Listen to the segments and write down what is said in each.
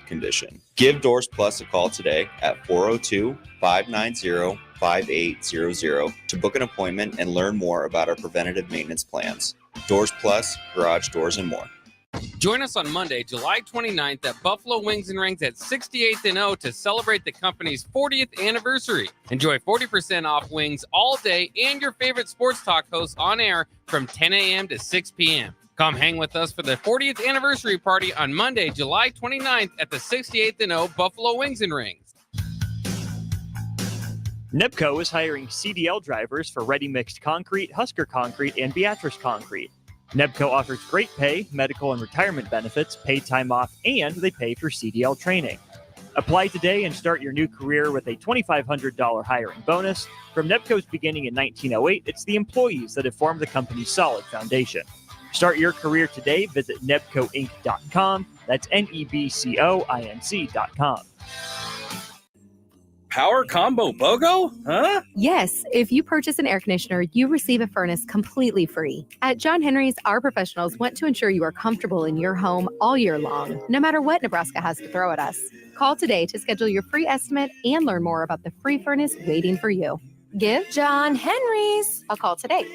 condition. Give Doors Plus a call today at 402-590-5800 to book an appointment and learn more about our preventative maintenance plans. Doors Plus, garage doors, and more. Join us on Monday, July 29th at Buffalo Wings and Rings at 68th and O to celebrate the company's 40th anniversary. Enjoy 40% off wings all day and your favorite sports talk hosts on air from 10 a.m. to 6 p.m. Come hang with us for the 40th anniversary party on Monday, July 29th at the 68th and O Buffalo Wings and Rings. NEPCO is hiring CDL drivers for ready mixed concrete, Husker concrete, and Beatrice concrete. NEPCO offers great pay, medical and retirement benefits, paid time off, and they pay for CDL training. Apply today and start your new career with a $2,500 hiring bonus. From NEPCO's beginning in 1908, it's the employees that have formed the company's solid foundation. Start your career today. Visit nebcoinc.com. That's NEBCOINC.com. Power combo BOGO? Huh? Yes, if you purchase an air conditioner, you receive a furnace completely free. At John Henry's, our professionals want to ensure you are comfortable in your home all year long, no matter what Nebraska has to throw at us. Call today to schedule your free estimate and learn more about the free furnace waiting for you. Give John Henry's a call today.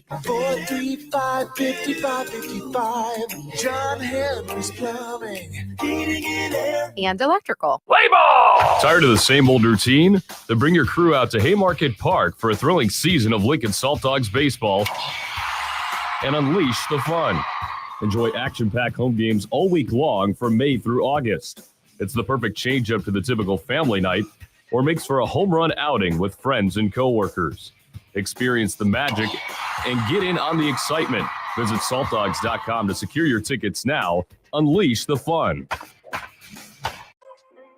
435-5555. John Henry's Plumbing, Heating and Air, and Electrical. Play ball! Tired of the same old routine? Then bring your crew out to Haymarket Park for a thrilling season of Lincoln Salt Dogs baseball and unleash the fun. Enjoy action-packed home games all week long from May through August. It's the perfect change-up to the typical family night or makes for a home run outing with friends and coworkers. Experience the magic and get in on the excitement. Visit saltdogs.com to secure your tickets now. Unleash the fun.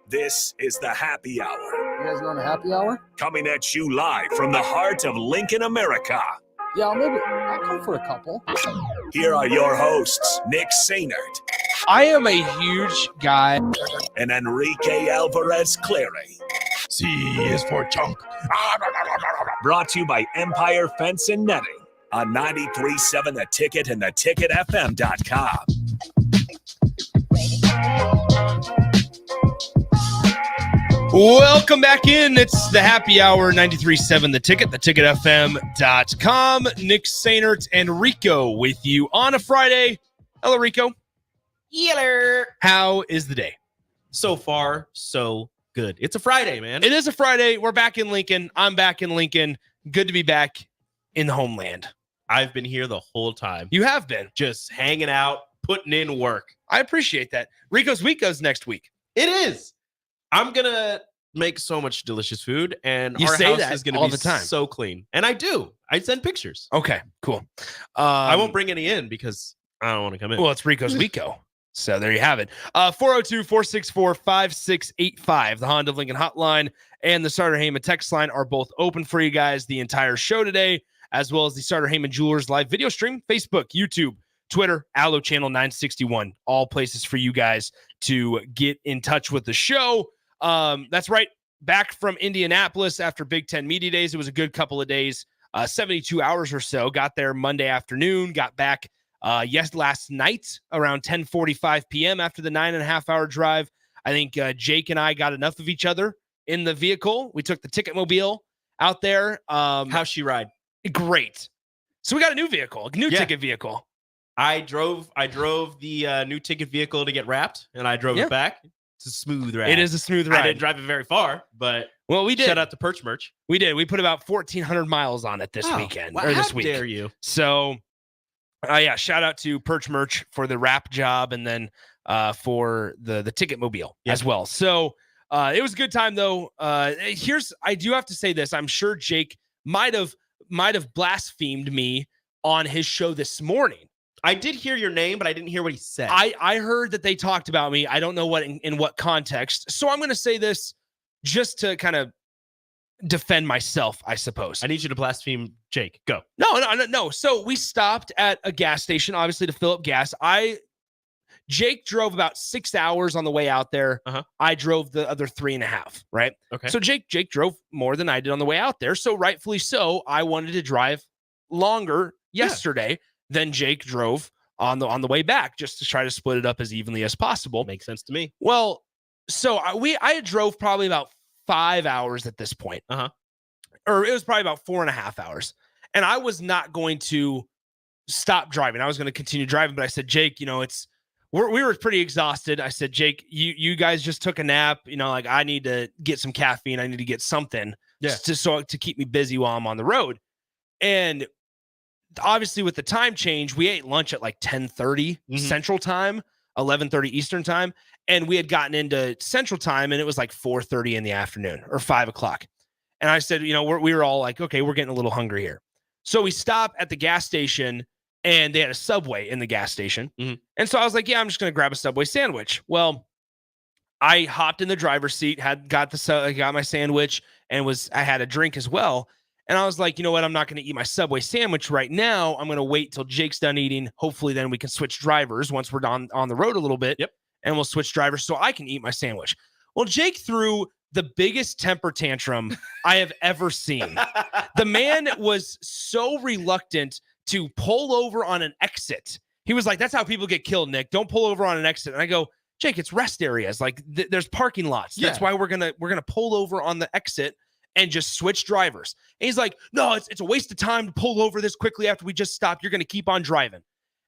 This is the Happy Hour. You guys going to happy hour? Coming at you live from the heart of Lincoln, America. Yeah, I'll come for a couple. Here are your hosts, Nick Sainert. I am a huge guy. And Enrique Alvarez Clary. C is for chunk. Brought to you by Empire Fence and Netting on 93.7 The Ticket and theticketfm.com. Welcome back in. It's the Happy Hour, 93.7 The Ticket, theticketfm.com. Nick Sainert and Rico with you on a Friday. Hello, Rico. Yeller. How is the day? So far, so good. It's a Friday, man. It is a Friday. We're back in Lincoln. I'm back in Lincoln. Good to be back in the homeland. I've been here the whole time. You have been. Just hanging out, putting in work. I appreciate that. Rico's Week goes next week. It is. I'm going to make so much delicious food, and you our say house that is going to all be the time. So clean. And I do. I send pictures. Okay, cool. I won't bring any in because I don't want to come in. Well, it's Rico's Weeko. So there you have it. 402-464-5685. The Honda of Lincoln hotline and the Starter Heyman text line are both open for you guys the entire show today, as well as the Starter Heyman Jewelers live video stream, Facebook, YouTube, Twitter, Allo Channel 961. All places for you guys to get in touch with the show. That's right. Back from Indianapolis after Big Ten Media Days. It was a good couple of days, 72 hours or so. Got there Monday afternoon, got back last night around 10:45 p.m. after the 9.5-hour drive. I think Jake and I got enough of each other in the vehicle. We took the Ticketmobile out there. How's she ride? Great. So we got a new vehicle, a new ticket vehicle. I drove the new ticket vehicle to get wrapped, and I drove it back. It's a smooth ride. It is a smooth ride. I didn't drive it very far, but we did. Shout out to Perch Merch. We did. We put about 1,400 miles on it this weekend or this week. How dare you? So, shout out to Perch Merch for the wrap job, and then for the Ticketmobile as well. So it was a good time though. I do have to say this. I'm sure Jake might have blasphemed me on his show this morning. I did hear your name, but I didn't hear what he said. I heard that they talked about me. I don't know what in what context. So I'm going to say this just to kind of defend myself, I suppose. I need you to blaspheme Jake. Go. No. So we stopped at a gas station, obviously, to fill up gas. Jake drove about 6 hours on the way out there. I drove the other 3.5, right? Okay. So Jake drove more than I did on the way out there. So rightfully so, I wanted to drive longer yesterday than Jake drove on the way back, just to try to split it up as evenly as possible. Makes sense to me. Well, so I drove probably about 5 hours at this point. Or it was probably about 4.5 hours. And I was not going to stop driving. I was going to continue driving, but I said, Jake, we were pretty exhausted. I said, Jake, you guys just took a nap. Like I need to get some caffeine. I need to get something to keep me busy while I'm on the road. And obviously with the time change, we ate lunch at like 10:30 Central Time, 11:30 Eastern Time. And we had gotten into Central Time and it was like 4:30 in the afternoon or 5 o'clock. And I said, we were all like, okay, we're getting a little hungry here. So we stop at the gas station and they had a Subway in the gas station. And so I was like, yeah, I'm just going to grab a Subway sandwich. Well, I hopped in the driver's seat, got my sandwich and I had a drink as well. And I was like, you know what? I'm not going to eat my Subway sandwich right now. I'm going to wait till Jake's done eating. Hopefully then we can switch drivers once we're on the road a little bit. And we'll switch drivers so I can eat my sandwich. Well, Jake threw the biggest temper tantrum I have ever seen. The man was so reluctant to pull over on an exit. He was like, that's how people get killed, Nick. Don't pull over on an exit. And I go, Jake, it's rest areas. Like there's parking lots. That's why we're going to pull over on the exit and just switch drivers. And he's like, no, it's a waste of time to pull over this quickly after we just stopped. You're going to keep on driving.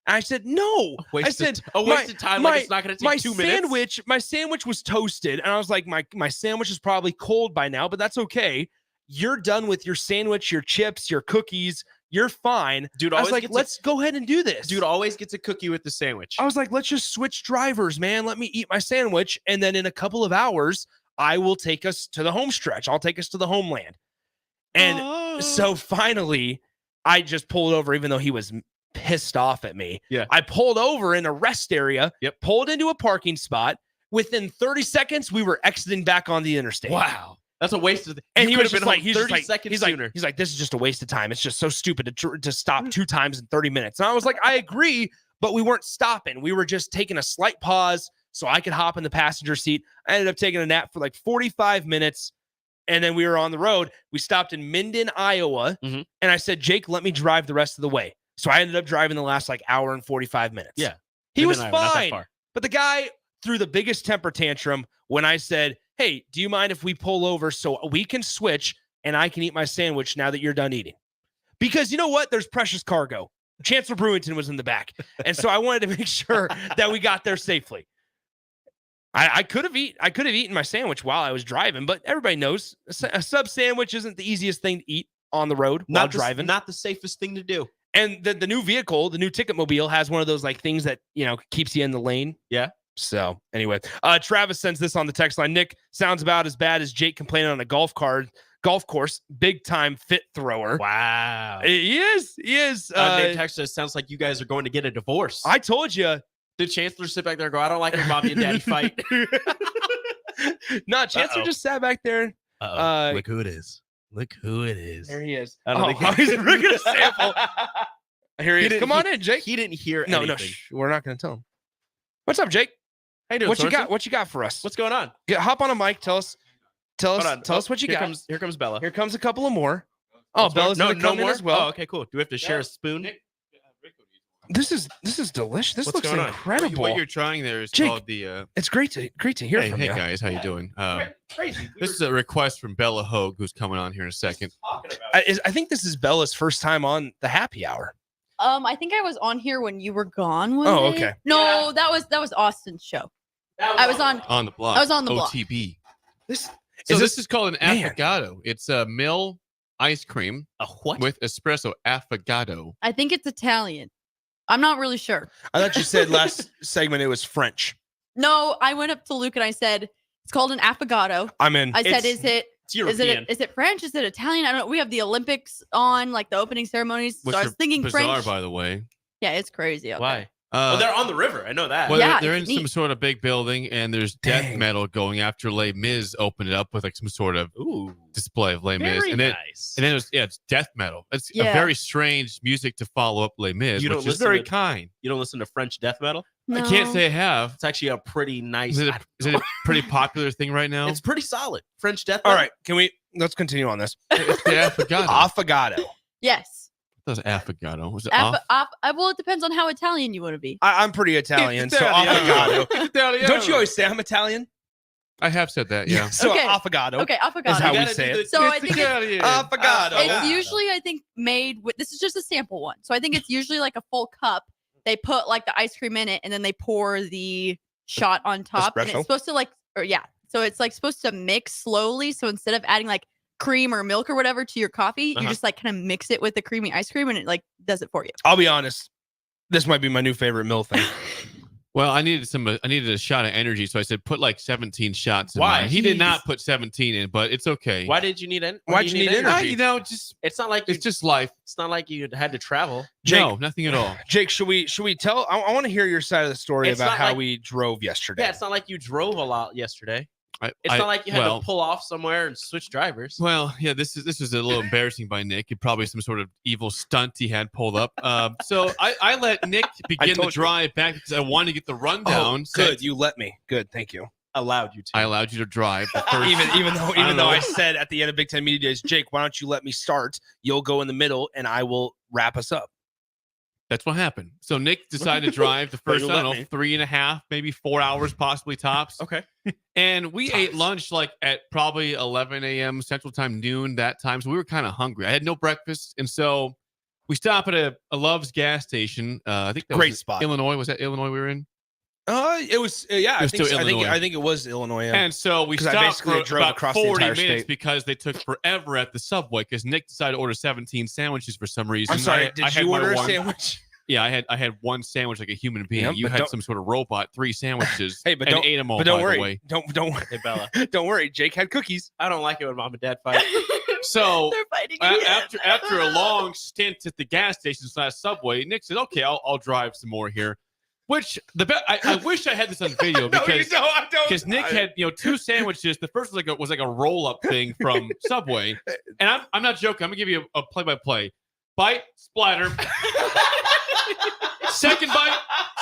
And I said, no. A waste of time. Like it's not going to take 2 minutes. My sandwich was toasted. And I was like, my sandwich is probably cold by now, but that's okay. You're done with your sandwich, your chips, your cookies. You're fine. Dude, I was like, let's go ahead and do this. Dude always gets a cookie with the sandwich. I was like, let's just switch drivers, man. Let me eat my sandwich. And then in a couple of hours, I will take us to the home stretch. I'll take us to the homeland. And so finally, I just pulled over, even though he was pissed off at me. I pulled over in a rest area, pulled into a parking spot. Within 30 seconds, we were exiting back on the interstate. Wow. That's a waste of and he was just like, he's 30 seconds sooner. He's like, this is just a waste of time. It's just so stupid to stop 2 times in 30 minutes. And I was like, I agree, but we weren't stopping. We were just taking a slight pause so I could hop in the passenger seat. I ended up taking a nap for like 45 minutes. And then we were on the road. We stopped in Minden, Iowa. And I said, Jake, let me drive the rest of the way. So I ended up driving the last like hour and 45 minutes. Yeah. He was fine. But the guy threw the biggest temper tantrum when I said, hey, do you mind if we pull over so we can switch and I can eat my sandwich now that you're done eating? Because you know what? There's precious cargo. Chancellor Brewington was in the back. And so I wanted to make sure that we got there safely. I could have eaten my sandwich while I was driving, but everybody knows a sub sandwich isn't the easiest thing to eat on the road while driving. Not the safest thing to do. And the new vehicle, the new Ticketmobile, has one of those like things that, keeps you in the lane. Yeah. So anyway, Travis sends this on the text line. Nick, sounds about as bad as Jake complaining on a golf course. Big time fit thrower. Wow. He is. Nick texted us, sounds like you guys are going to get a divorce. I told you. Did Chancellor sit back there and go, I don't like your mommy and daddy fight? No, Chancellor just sat back there. Look who it is. There he is. I don't think he's bringing a sample. Here he is. Come on in, Jake. He didn't hear No, anything. we're not going to tell him. What's up, Jake? How you doing, What you got for us? What's going on? Hop on a mic. Tell us what you got. Here comes Bella. Here comes a couple of more. Oh, Bella's gonna come in as well. Oh, okay, cool. Do we have to share a spoon? This is delicious. This looks incredible. What you're trying there is Jake, called the. It's great to hear from Hey you. guys, how you doing? Crazy. This is a request from Bella Hogue, who's coming on here in a second. I think this is Bella's first time on the happy hour. I think I was on here when you were gone one Oh, day. okay. No, that was Austin's show. I was on the block. I was on the block. OTB. This is called an affogato. It's a mill ice cream. A what? With espresso affogato. I think it's Italian. I'm not really sure. I thought you said last segment it was French. No, I went up to Luke and I said it's called an affogato. I'm in. I said, is it European. Is it French? Is it Italian? I don't know. We have the Olympics on, like the opening ceremonies. Which so I was thinking bizarre, French. by the way. Yeah, it's crazy. Why? Well, they're on the river. I know that. Well, Yeah, they're in it's neat. some sort of big building, and there's death metal going after Les Mis opened it up with like some sort of display of Les Mis. Very And then, nice. and then it's death metal. It's a Yeah. very strange music to follow up Les Mis, You don't which is listen very to- kind. You don't listen to French death metal? I can't say I have. It's actually a pretty nice. Is it a pretty popular thing right now? It's pretty solid. French death All metal. right, let's continue on this. It's the affogato. Affogato. Yes. That was affogato. Was it Well, it depends on how Italian you want to be. I'm pretty Italian, so affogato. Don't you always say I'm Italian? I have said that, yeah. So Okay. affogato. Okay, affogato. Is how we say it. So I think affogato. it's usually, I think, made with, this is just a sample one. So I think it's usually like a full cup. They put like the ice cream in it, and then they pour the shot on top. And Espresso? it's supposed to so it's like supposed to mix slowly. So instead of adding like cream or milk or whatever to your coffee, you just like kind of mix it with the creamy ice cream, and it like does it for you. I'll be honest. This might be my new favorite meal thing. Well, I needed a shot of energy, so I said put like 17 shots in Why? mine. He did not put 17 in, but it's okay. Why did you need energy? Why'd you need energy? It's not like it's just life. It's not like you had to travel. Jake, no, nothing at all. Jake, should we tell? I want to hear your side of the story It's about not how like- we drove yesterday. Yeah, it's not like you drove a lot yesterday. It's I- not like you had well- to pull off somewhere and switch drivers. Well, yeah, this is a little embarrassing by Nick. It probably some sort of evil stunt he had pulled up. So I let Nick begin the told you. drive back because I wanted to get the rundown. Oh, good, you let me. Good, thank you. Allowed you to. I allowed you to drive. The first, Even though know. I said at the end of Big Ten Media Days, Jake, why don't you let me start? You'll go in the middle, and I will wrap us up. That's what happened. So Nick decided to drive the But first, you I don't let know, me. 3.5, maybe 4 hours, possibly tops. Okay. And we ate lunch like at probably 11 a.m. Central Time, noon that time. So we were kind of hungry. I had no breakfast. And so we stopped at a Love's gas station. I think that Great was spot. Illinois. Was that Illinois we were in? It was yeah. It was still Illinois. I think it was Illinois. Yeah. And so we 'Cause I stopped basically for drove about across the 40 entire minutes state. because they took forever at the Subway because Nick decided to order 17 sandwiches for some reason. I'm sorry. I Did had you my worder a one- sandwich? Yeah, I had one sandwich like a human being. Yep, you but had don't- some sort of robot, 3 sandwiches. Hey, but and don't ate them all. But don't by worry. The way. Don't worry. Hey, Bella. Don't worry. Jake had cookies. I don't like it when mom and dad fight. So They're fighting again. after a long stint at the gas station / Subway, Nick said, "Okay, I'll drive some more here." Which I wish I had this on video because I don't. because Nick had 2 sandwiches. The first was like a roll up thing from Subway, and I'm not joking. I'm gonna give you a play by play. Bite, splatter. Second bite,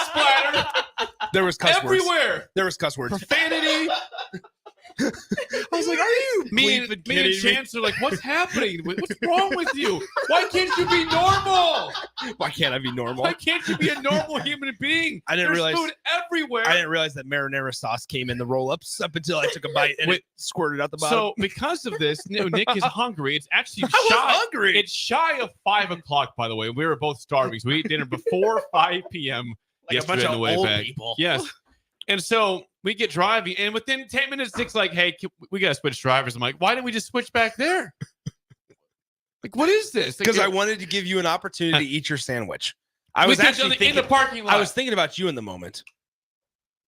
splatter. There was cuss words. Everywhere. There was cuss words. Profanity. I was like, are you Me and Chance are like, what's happening? What's wrong with you? Why can't you be normal? Why can't I be normal? Why can't you be a normal human being? I didn't There's realize- food everywhere. I didn't realize that marinara sauce came in the roll-ups up until I took a bite and it squirted out the bottom. So because of this, Nick is hungry. It's actually I was shy. hungry. It's shy of 5 o'clock, by the way. We were both starving, so we ate dinner before 5 p.m. Like a yesterday bunch on the of way old back. people. Yes. And so we get driving, and within 10 minutes, Nick's like, "Hey, we gotta switch drivers." I'm like, "Why didn't we just switch back there?" Like, what is this? Because I wanted to give you an opportunity to eat your sandwich. I We was could've actually done it thinking in the parking lot. I was thinking about you in the moment.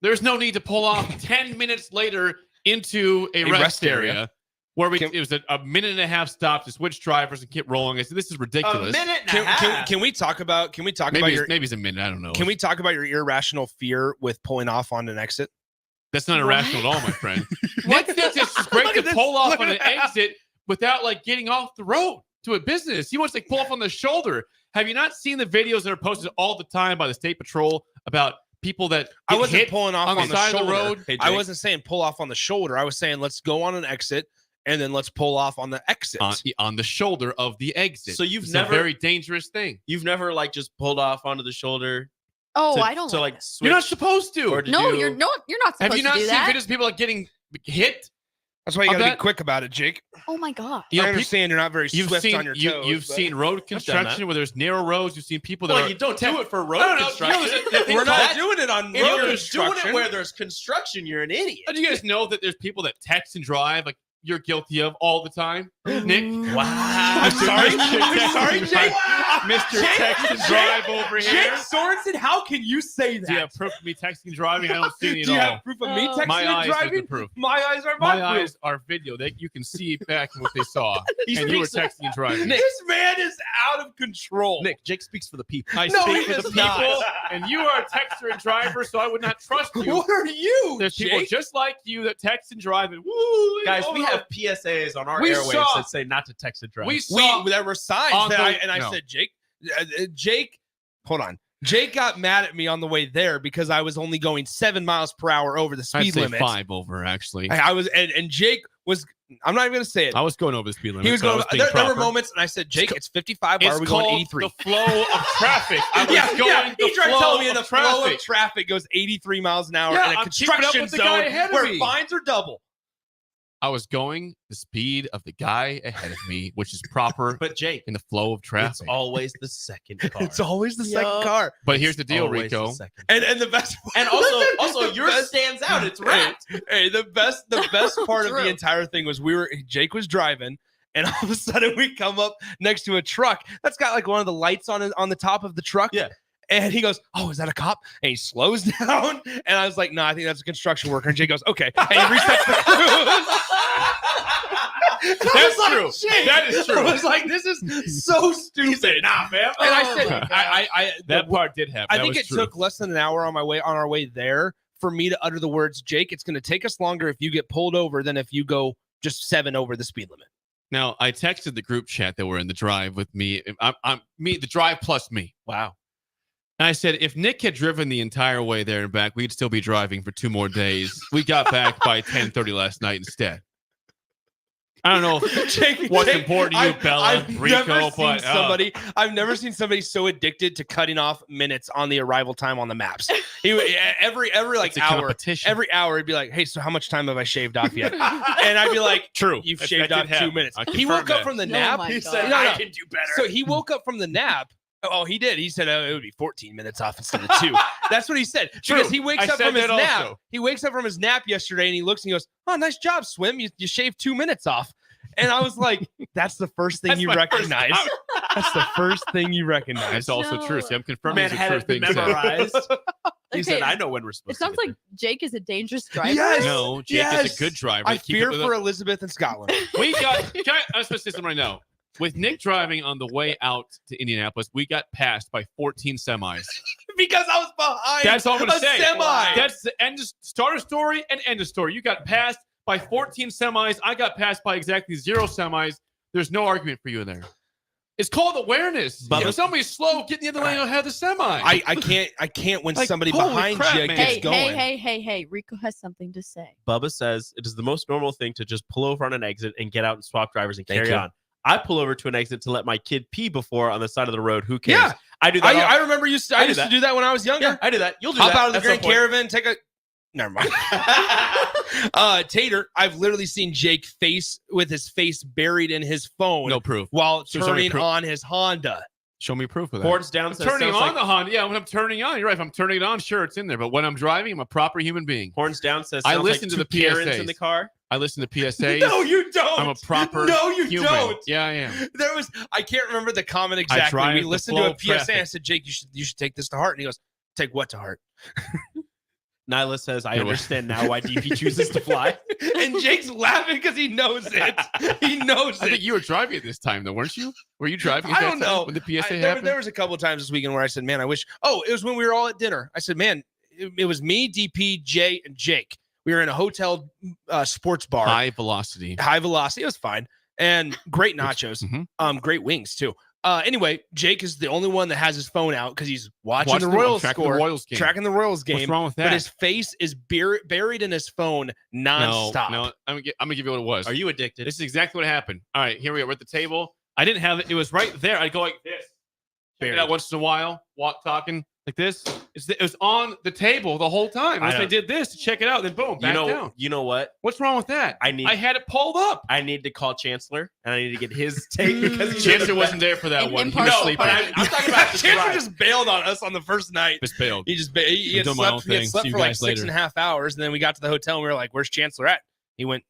There's no need to pull off 10 minutes later into a rest area where it was a minute and a half stop to switch drivers and keep rolling. I said, "This is ridiculous." Can we talk about maybe it's a minute. I don't know. Can we talk about your irrational fear with pulling off on an exit? That's not irrational at all, my friend. Nick thinks it's great to pull off on an exit without like getting off the road to a business. He wants to pull off on the shoulder. Have you not seen the videos that are posted all the time by the State Patrol about people that I get wasn't hit pulling off on the side shoulder. of the road? Hey, I Jake. wasn't saying pull off on the shoulder. I was saying let's go on an exit and then let's pull off on the exit. On the shoulder of the exit. So you've It's never- a very dangerous thing. You've never like just pulled off onto the shoulder. Oh, to, I don't to like like that. switch. You're not supposed to. or to No, do- you're not supposed Have you not to do seen that. videos of people like getting hit? That's why you Of got to be that- quick about it, Jake. Oh my god. You know, I understand you're not very You've swift seen on your toes. you've but- seen road done construction that. where there's narrow roads. You've seen people that Well, are you don't do it for road No, no, construction. We're not That- doing it on If road you're doing construction. it where there's construction, you're an idiot. Do you guys know that there's people that text and drive like you're guilty of all the time? Nick? Wow. I'm sorry. Mr. I'm sorry, Text and Jake. Drive- Mr. Text and Drive over Jake here. Sorensen, how can you say that? Do you have proof of me texting and driving? I don't see any at Do you all. have proof of me texting My and eyes is the driving? proof. My eyes are My proof. eyes are video. You can see back what they saw. He And you were speaks- texting and driving. Nick, this man is out of control. Nick, Jake speaks for the people. I No, speak he for the does people, not. and you are a texter and driver, so I would not trust you. What are you, There's Jake? people just like you that text and drive and woo. Guys, oh, we have PSAs on our We airwaves saw- that say not to text and drive. we saw There were signs on that the- I no. said, Jake, hold on. Jake got mad at me on the way there because I was only going 7 miles per hour over the I'd speed say limit. 5 over actually. I was, and Jake was, I'm not even going to say it. I was going over the speed limit. He was so I going, being there were proper. moments, and I said, Jake, it's 55. Why It's are we going called 83? the flow of traffic. I was Yeah, going he the tried flow telling me of the flow traffic. of traffic goes 83 miles an hour Yeah, in a I'm keeping up construction with the guy zone ahead of where me. fines are double. I was going the speed of the guy ahead of me, which is proper But Jake, in the flow of it's traffic. always the second car. It's always the second car. But here's the deal, Always the Rico. second. And the best And also yours stands out. It's wrapped. Hey, the best part of True. the entire thing was Jake was driving, and all of a sudden we come up next to a truck that's got like one of the lights on the top of the truck. Yeah. And he goes, "Oh, is that a cop?" And he slows down, and I was like, "No, I think that's a construction worker." And Jake goes, "Okay," and he resets the cruise. That's true. That is true. I was like, "This is so stupid." Nah, man. And I said, "I That part did happen. I That think was it true. took less than an hour on our way there for me to utter the words, Jake, it's going to take us longer if you get pulled over than if you go just 7 over the speed limit." Now, I texted the group chat that were in the drive with me. I'm me, the drive plus me. Wow. And I said, if Nick had driven the entire way there and back, we'd still be driving for 2 more days. We got back by 10:30 last night instead. I don't know what's important to you, Bella, Rico, but I've never seen somebody so addicted to cutting off minutes on the arrival time on the maps. Every like it's a hour, competition. every hour, he'd be like, "Hey, so how much time have I shaved off yet?" And I'd be like, True. You've That shaved did off 2 happen. minutes. I He confirm woke up that. from the Oh nap. my He God. said, No, "I I can do better." So he woke up from the nap. Oh, he did. He said it would be 14 minutes off instead of 2. That's what he said. True. Because he wakes I up said from his that nap. also. He wakes up from his nap yesterday and he looks and he goes, "Oh, nice job, Swim. You shaved 2 minutes off." And I was like, that's the first thing That's you my first recognize. time. That's the first thing you recognize. That's also No. true. See, I'm confirming Man it's a had true it thing. memorized. He Okay, said, "I know when we're supposed It sounds to." like Jake is a dangerous driver. Yes. No, Jake is Yes. a good driver. I Keep it fear with for us. Elizabeth and Scotland. We got. I'm supposed to say something right now. With Nick driving on the way out to Indianapolis, we got passed by 14 semis. Because I was behind That's all I'm going to say. semi. That's the end of start of story and end of story. You got passed by 14 semis. I got passed by exactly 0 semis. There's no argument for you in there. It's called awareness. Bubba- If somebody's slow, get in the other lane ahead of the semi. I can't when Like, somebody holy behind crap, you man. gets Hey, going. hey. Rico has something to say. Bubba says it is the most normal thing to just pull over on an exit and get out and swap drivers and Thank carry you. on. I pull over to an exit to let my kid pee before on the side of the road. Who cares? Yeah. I do that. I remember I used I do to that. do that when I was younger. Yeah, I do that. You'll do Hop that out of the at some Grand point. Caravan, take a. Never mind. Tater, I've literally seen Jake with his face buried in his phone no proof. while So show me turning proof. on his Honda. Show me proof of that. Horns down. I'm Says, turning sounds on like, the Honda. Yeah, when I'm turning on, you're right. If I'm turning it on, sure, it's in there. But when I'm driving, I'm a proper human being. Horns down says. I sounds listen like to two the Karens PSAs. in the car. I listen to PSAs. No, you don't. I'm a proper No, you human. don't. Yeah, I am. I can't remember the comment exactly. drive We the listened flow to a of PSA. traffic. I said, Jake, you should take this to heart. And he goes, take what to heart? Nyla says, "I It was- understand now why DP chooses to fly." And Jake's laughing because he knows it. He knows I it. think you were driving at this time, though, weren't you? Were you driving at I that don't time know. when the PSA There happened? was a couple of times this weekend where I said, man, I wish. Oh, it was when we were all at dinner. I said, man, it was me, DP, Jay, and Jake. We were in a hotel sports bar. High velocity. High velocity. It was fine. And great nachos. Mhm. Great wings, too. Anyway, Jake is the only one that has his phone out because he's watching Watching the Royals tracking score. the Royals game. Tracking the Royals game. What's wrong with that? But his face is buried in his phone nonstop. No, I'm gonna give you what it was. Are you addicted? This is exactly what happened. All right, here we are. We're at the table. I didn't have it. It was right there. I'd go like this. Check it out once in a while. Talking like this. It was on the table the whole time. I Once I know. did this to check it out, then boom, back down. You know what? What's wrong with that? I had it pulled up. I need to call Chancellor and I need to get his take because he Chancellor wasn't there for that And one. He was impartial. sleeping. But I'm talking about the Chancellor drive. just bailed on us on the first night. Just bailed. He just he had doing my own slept, he had thing. slept See you for like guys 6.5 hours, and then we got to the hotel and we were like, "Where's Chancellor at?" He went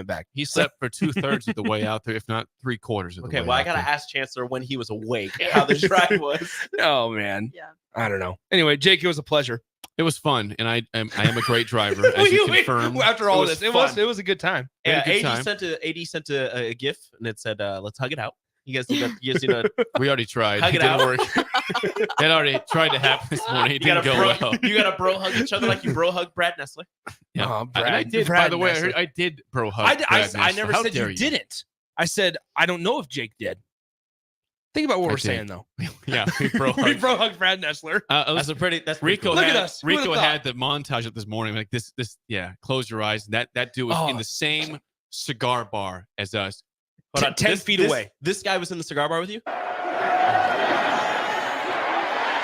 back. He slept for 2/3 of the way out there, if not 3/4 of the Okay, way well, I out gotta there. ask Chancellor when he was awake how the drive was. Oh man, Yeah. I don't know. Anyway, Jake, it was a pleasure. It was fun, and I am a great driver, as you confirmed. After all It was this, fun. it was a good time. We had Yeah, a good AD time. sent a GIF and it said, "Let's hug it out." You guys need to We already tried. Hug It it didn't out. work. It already tried to happen this morning. It you didn't gotta go bro, well. you gotta bro hug each other like you bro hug Brad Nessler. Yeah. Oh, And I did. By Brad the way, Nessler. I did bro hug. I Brad never Nessler. How said dare you didn't. I said I don't know if Jake did. Think about what I we're did. saying though. Yeah, we bro We hugged. bro hugged Brad Nessler. That's pretty Rico cool. Look had, at us. Who would've Rico thought? had the montage of this morning. Like this. Yeah. Close your eyes. That dude was Oh. in the same cigar bar as us. 10 feet away. This guy was in the cigar bar with you?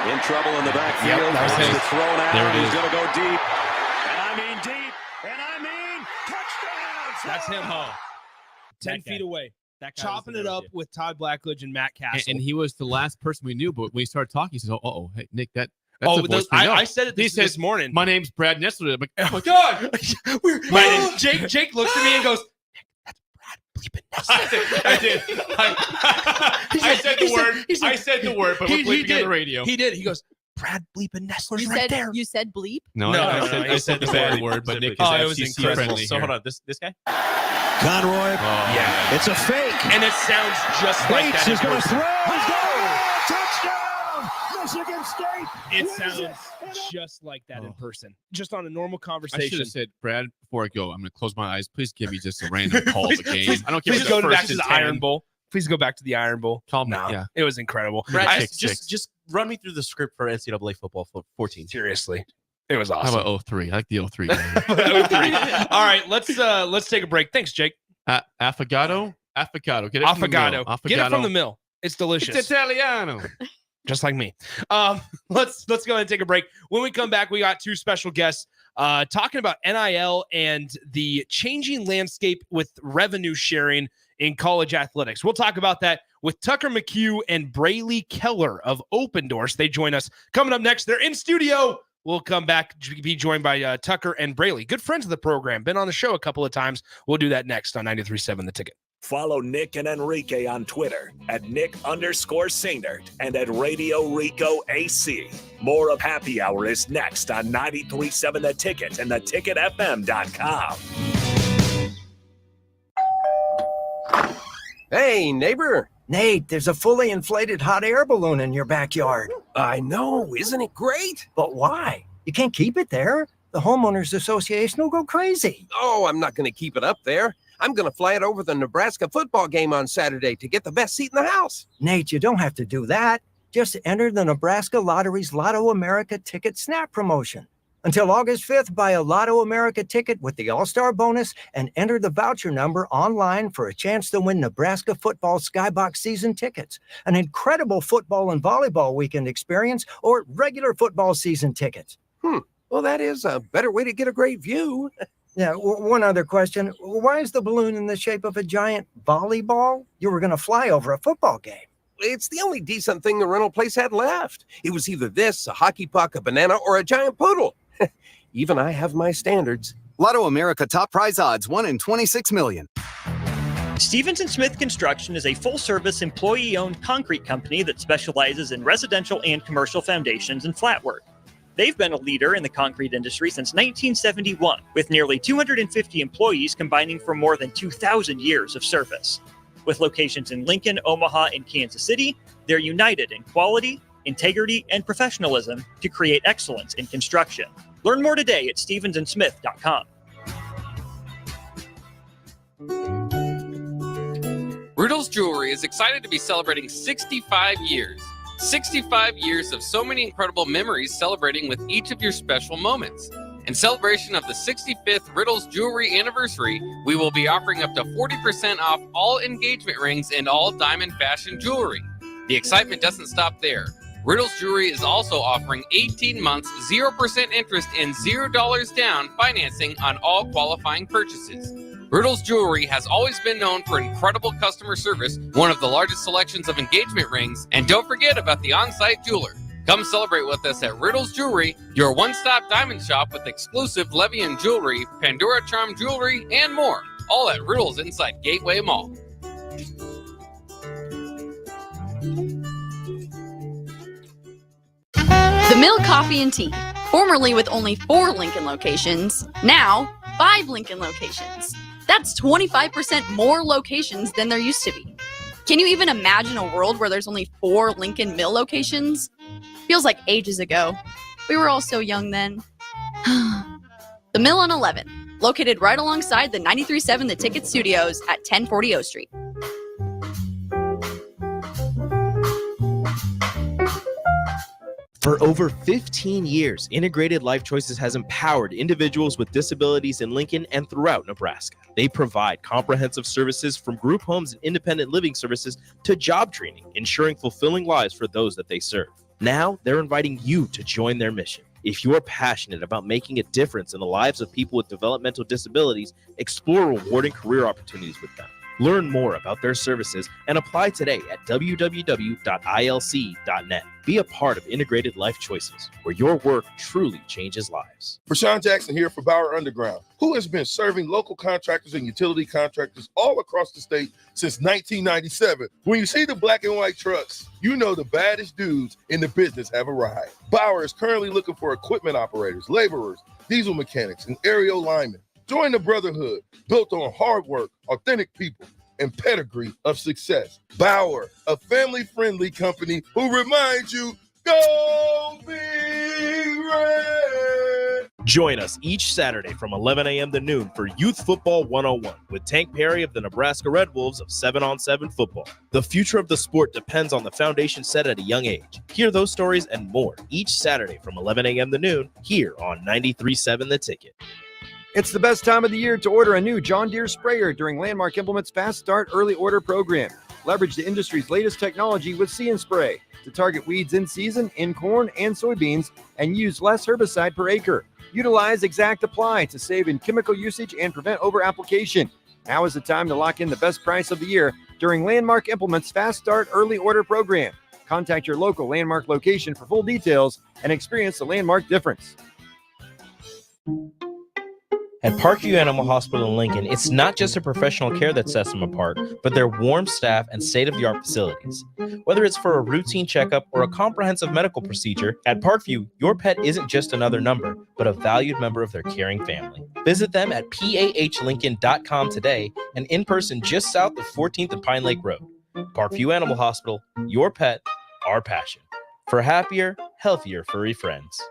In trouble in the backfield. Yep, that was him. Thrown out. There it He's is. going to go deep. And I mean deep. And I mean touchdown. That's him, huh? 10 feet away. That guy Chopping it up with Todd Blackledge and Matt Castle. And he was the last person we knew, but when we started talking, he says, "Oh, hey, Nick, that's Oh, a voice we know." I said it this morning. My name's Brad Nessler. I'm like, oh my God. Jake looks at me and goes, I did. I said the word. I said the word, but we're bleeping on the radio. He did. He goes, Brad bleeping Nessler's right there. You said bleep? No, I said the bad word, but Nick is it was FCC incredible. friendly. So here. hold on, this guy? Conroy. Yeah. It's a fake. And it sounds just like Bates that. is going to throw. He's Touchdown! Michigan State. It sounds just like that in person. Just on a normal I should conversation. have said, Brad, before I go, I'm going to close my eyes. Please give me just a random call of the game. I don't care. Please go back to the Iron Bowl. Please go back to the Iron Bowl. No. Yeah. It was incredible. Brad, just run me through the script for NCAA football for 14. Seriously. It was awesome. How about 03? I like the 03. All right, let's take a break. Thanks, Jake. Affogato? Affogato. Get it from the mill. Affogato. Get it from the mill. It's delicious. It's Italiano. Just like me. Let's go ahead and take a break. When we come back, we got two special guests talking about NIL and the changing landscape with revenue sharing in college athletics. We'll talk about that with Tucker McHugh and Braley Keller of Opendorse. They join us coming up next. They're in studio. We'll come back, be joined by Tucker and Braley. Good friends of the program. Been on the show a couple of times. We'll do that next on 93.7 The Ticket. Follow Nick and Enrique on Twitter at Nick_Sainert and at Radio Rico AC. More of Happy Hour is next on 93.7 The Ticket and theticketfm.com. Hey, neighbor. Nate, there's a fully inflated hot air balloon in your backyard. I know. Isn't it great? But why? You can't keep it there. The homeowners association will go crazy. Oh, I'm not going to keep it up there. I'm going to fly it over the Nebraska football game on Saturday to get the best seat in the house. Nate, you don't have to do that. Just enter the Nebraska Lottery's Lotto America Ticket Snap promotion. Until August 5th, buy a Lotto America ticket with the All-Star bonus and enter the voucher number online for a chance to win Nebraska football Skybox season tickets, an incredible football and volleyball weekend experience, or regular football season tickets. Well, that is a better way to get a great view. Yeah, one other question. Why is the balloon in the shape of a giant volleyball? You were going to fly over a football game. It's the only decent thing the rental place had left. It was either this, a hockey puck, a banana, or a giant poodle. Even I have my standards. Lotto America top prize odds, 1 in 26 million. Stevens & Smith Construction is a full-service, employee-owned concrete company that specializes in residential and commercial foundations and flat work. They've been a leader in the concrete industry since 1971, with nearly 250 employees combining for more than 2,000 years of service. With locations in Lincoln, Omaha, and Kansas City, they're united in quality, integrity, and professionalism to create excellence in construction. Learn more today at stevensandsmith.com. Riddle's Jewelry is excited to be celebrating 65 years. 65 years of so many incredible memories celebrating with each of your special moments. In celebration of the 65th Riddle's Jewelry anniversary, we will be offering up to 40% off all engagement rings and all diamond fashion jewelry. The excitement doesn't stop there. Riddle's Jewelry is also offering 18 months, 0% interest and $0 down financing on all qualifying purchases. Riddle's Jewelry has always been known for incredible customer service, one of the largest selections of engagement rings, and don't forget about the on-site jeweler. Come celebrate with us at Riddle's Jewelry, your one-stop diamond shop with exclusive Levian jewelry, Pandora Charm jewelry, and more. All at Riddle's inside Gateway Mall. The Mill Coffee and Tea, formerly with only 4 Lincoln locations, now 5 Lincoln locations. That's 25% more locations than there used to be. Can you even imagine a world where there's only 4 Lincoln Mill locations? Feels like ages ago. We were all so young then. The Mill on 11, located right alongside the 93.7 The Ticket Studios at 1040 O Street. For over 15 years, Integrated Life Choices has empowered individuals with disabilities in Lincoln and throughout Nebraska. They provide comprehensive services from group homes and independent living services to job training, ensuring fulfilling lives for those that they serve. Now, they're inviting you to join their mission. If you're passionate about making a difference in the lives of people with developmental disabilities, explore rewarding career opportunities with them. Learn more about their services and apply today at www.ilc.net. Be a part of Integrated Life Choices, where your work truly changes lives. Rashawn Jackson here for Bauer Underground, who has been serving local contractors and utility contractors all across the state since 1997. When you see the black and white trucks, you know the baddest dudes in the business have arrived. Bauer is currently looking for equipment operators, laborers, diesel mechanics, and aerial linemen. Join the brotherhood built on hard work, authentic people, and pedigree of success. Bauer, a family-friendly company who reminds you, go Big Red! Join us each Saturday from 11 a.m. to noon for Youth Football 101 with Tank Perry of the Nebraska Red Wolves of 7-on-7 football. The future of the sport depends on the foundation set at a young age. Hear those stories and more each Saturday from 11 a.m. to noon here on 93.7 The Ticket. It's the best time of the year to order a new John Deere sprayer during Landmark Implement's Fast Start Early Order program. Leverage the industry's latest technology with See & Spray to target weeds in season in corn and soybeans and use less herbicide per acre. Utilize Exact Apply to save in chemical usage and prevent over-application. Now is the time to lock in the best price of the year during Landmark Implement's Fast Start Early Order program. Contact your local Landmark location for full details and experience the Landmark difference. At Parkview Animal Hospital in Lincoln, it's not just a professional care that sets them apart, but their warm staff and state-of-the-art facilities. Whether it's for a routine checkup or a comprehensive medical procedure, at Parkview, your pet isn't just another number, but a valued member of their caring family. Visit them at pahlincoln.com today and in person just south of 14th and Pine Lake Road. Parkview Animal Hospital, your pet, our passion. For happier, healthier furry friends.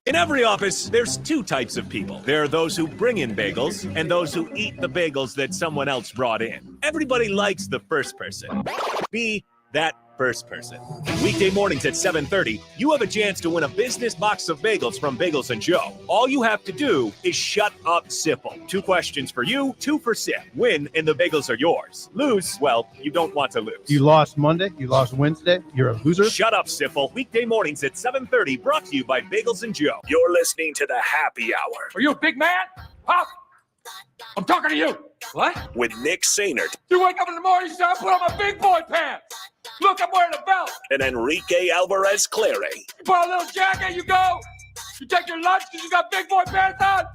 In every office, there's two types of people. There are those who bring in bagels and those who eat the bagels that someone else brought in. Everybody likes the first person. Be that first person. Weekday mornings at 7:30, you have a chance to win a business box of bagels from Bagels & Joe. All you have to do is shut up, Sipple. 2 questions for you, 2 for Sip. Win, and the bagels are yours. Lose, well, you don't want to lose. You lost Monday, you lost Wednesday, you're a loser. Shut up, Sipple. Weekday mornings at 7:30, brought to you by Bagels & Joe. You're listening to the Happy Hour. Are you a big man? Huh? I'm talking to you. What? With Nick Sainert. You wake up in the morning, you say, I put on my big boy pants. Look, I'm wearing a belt. And Enrique Alvarez Clary. You put on a little jacket, you go. You take your lunch because you got big boy pants on.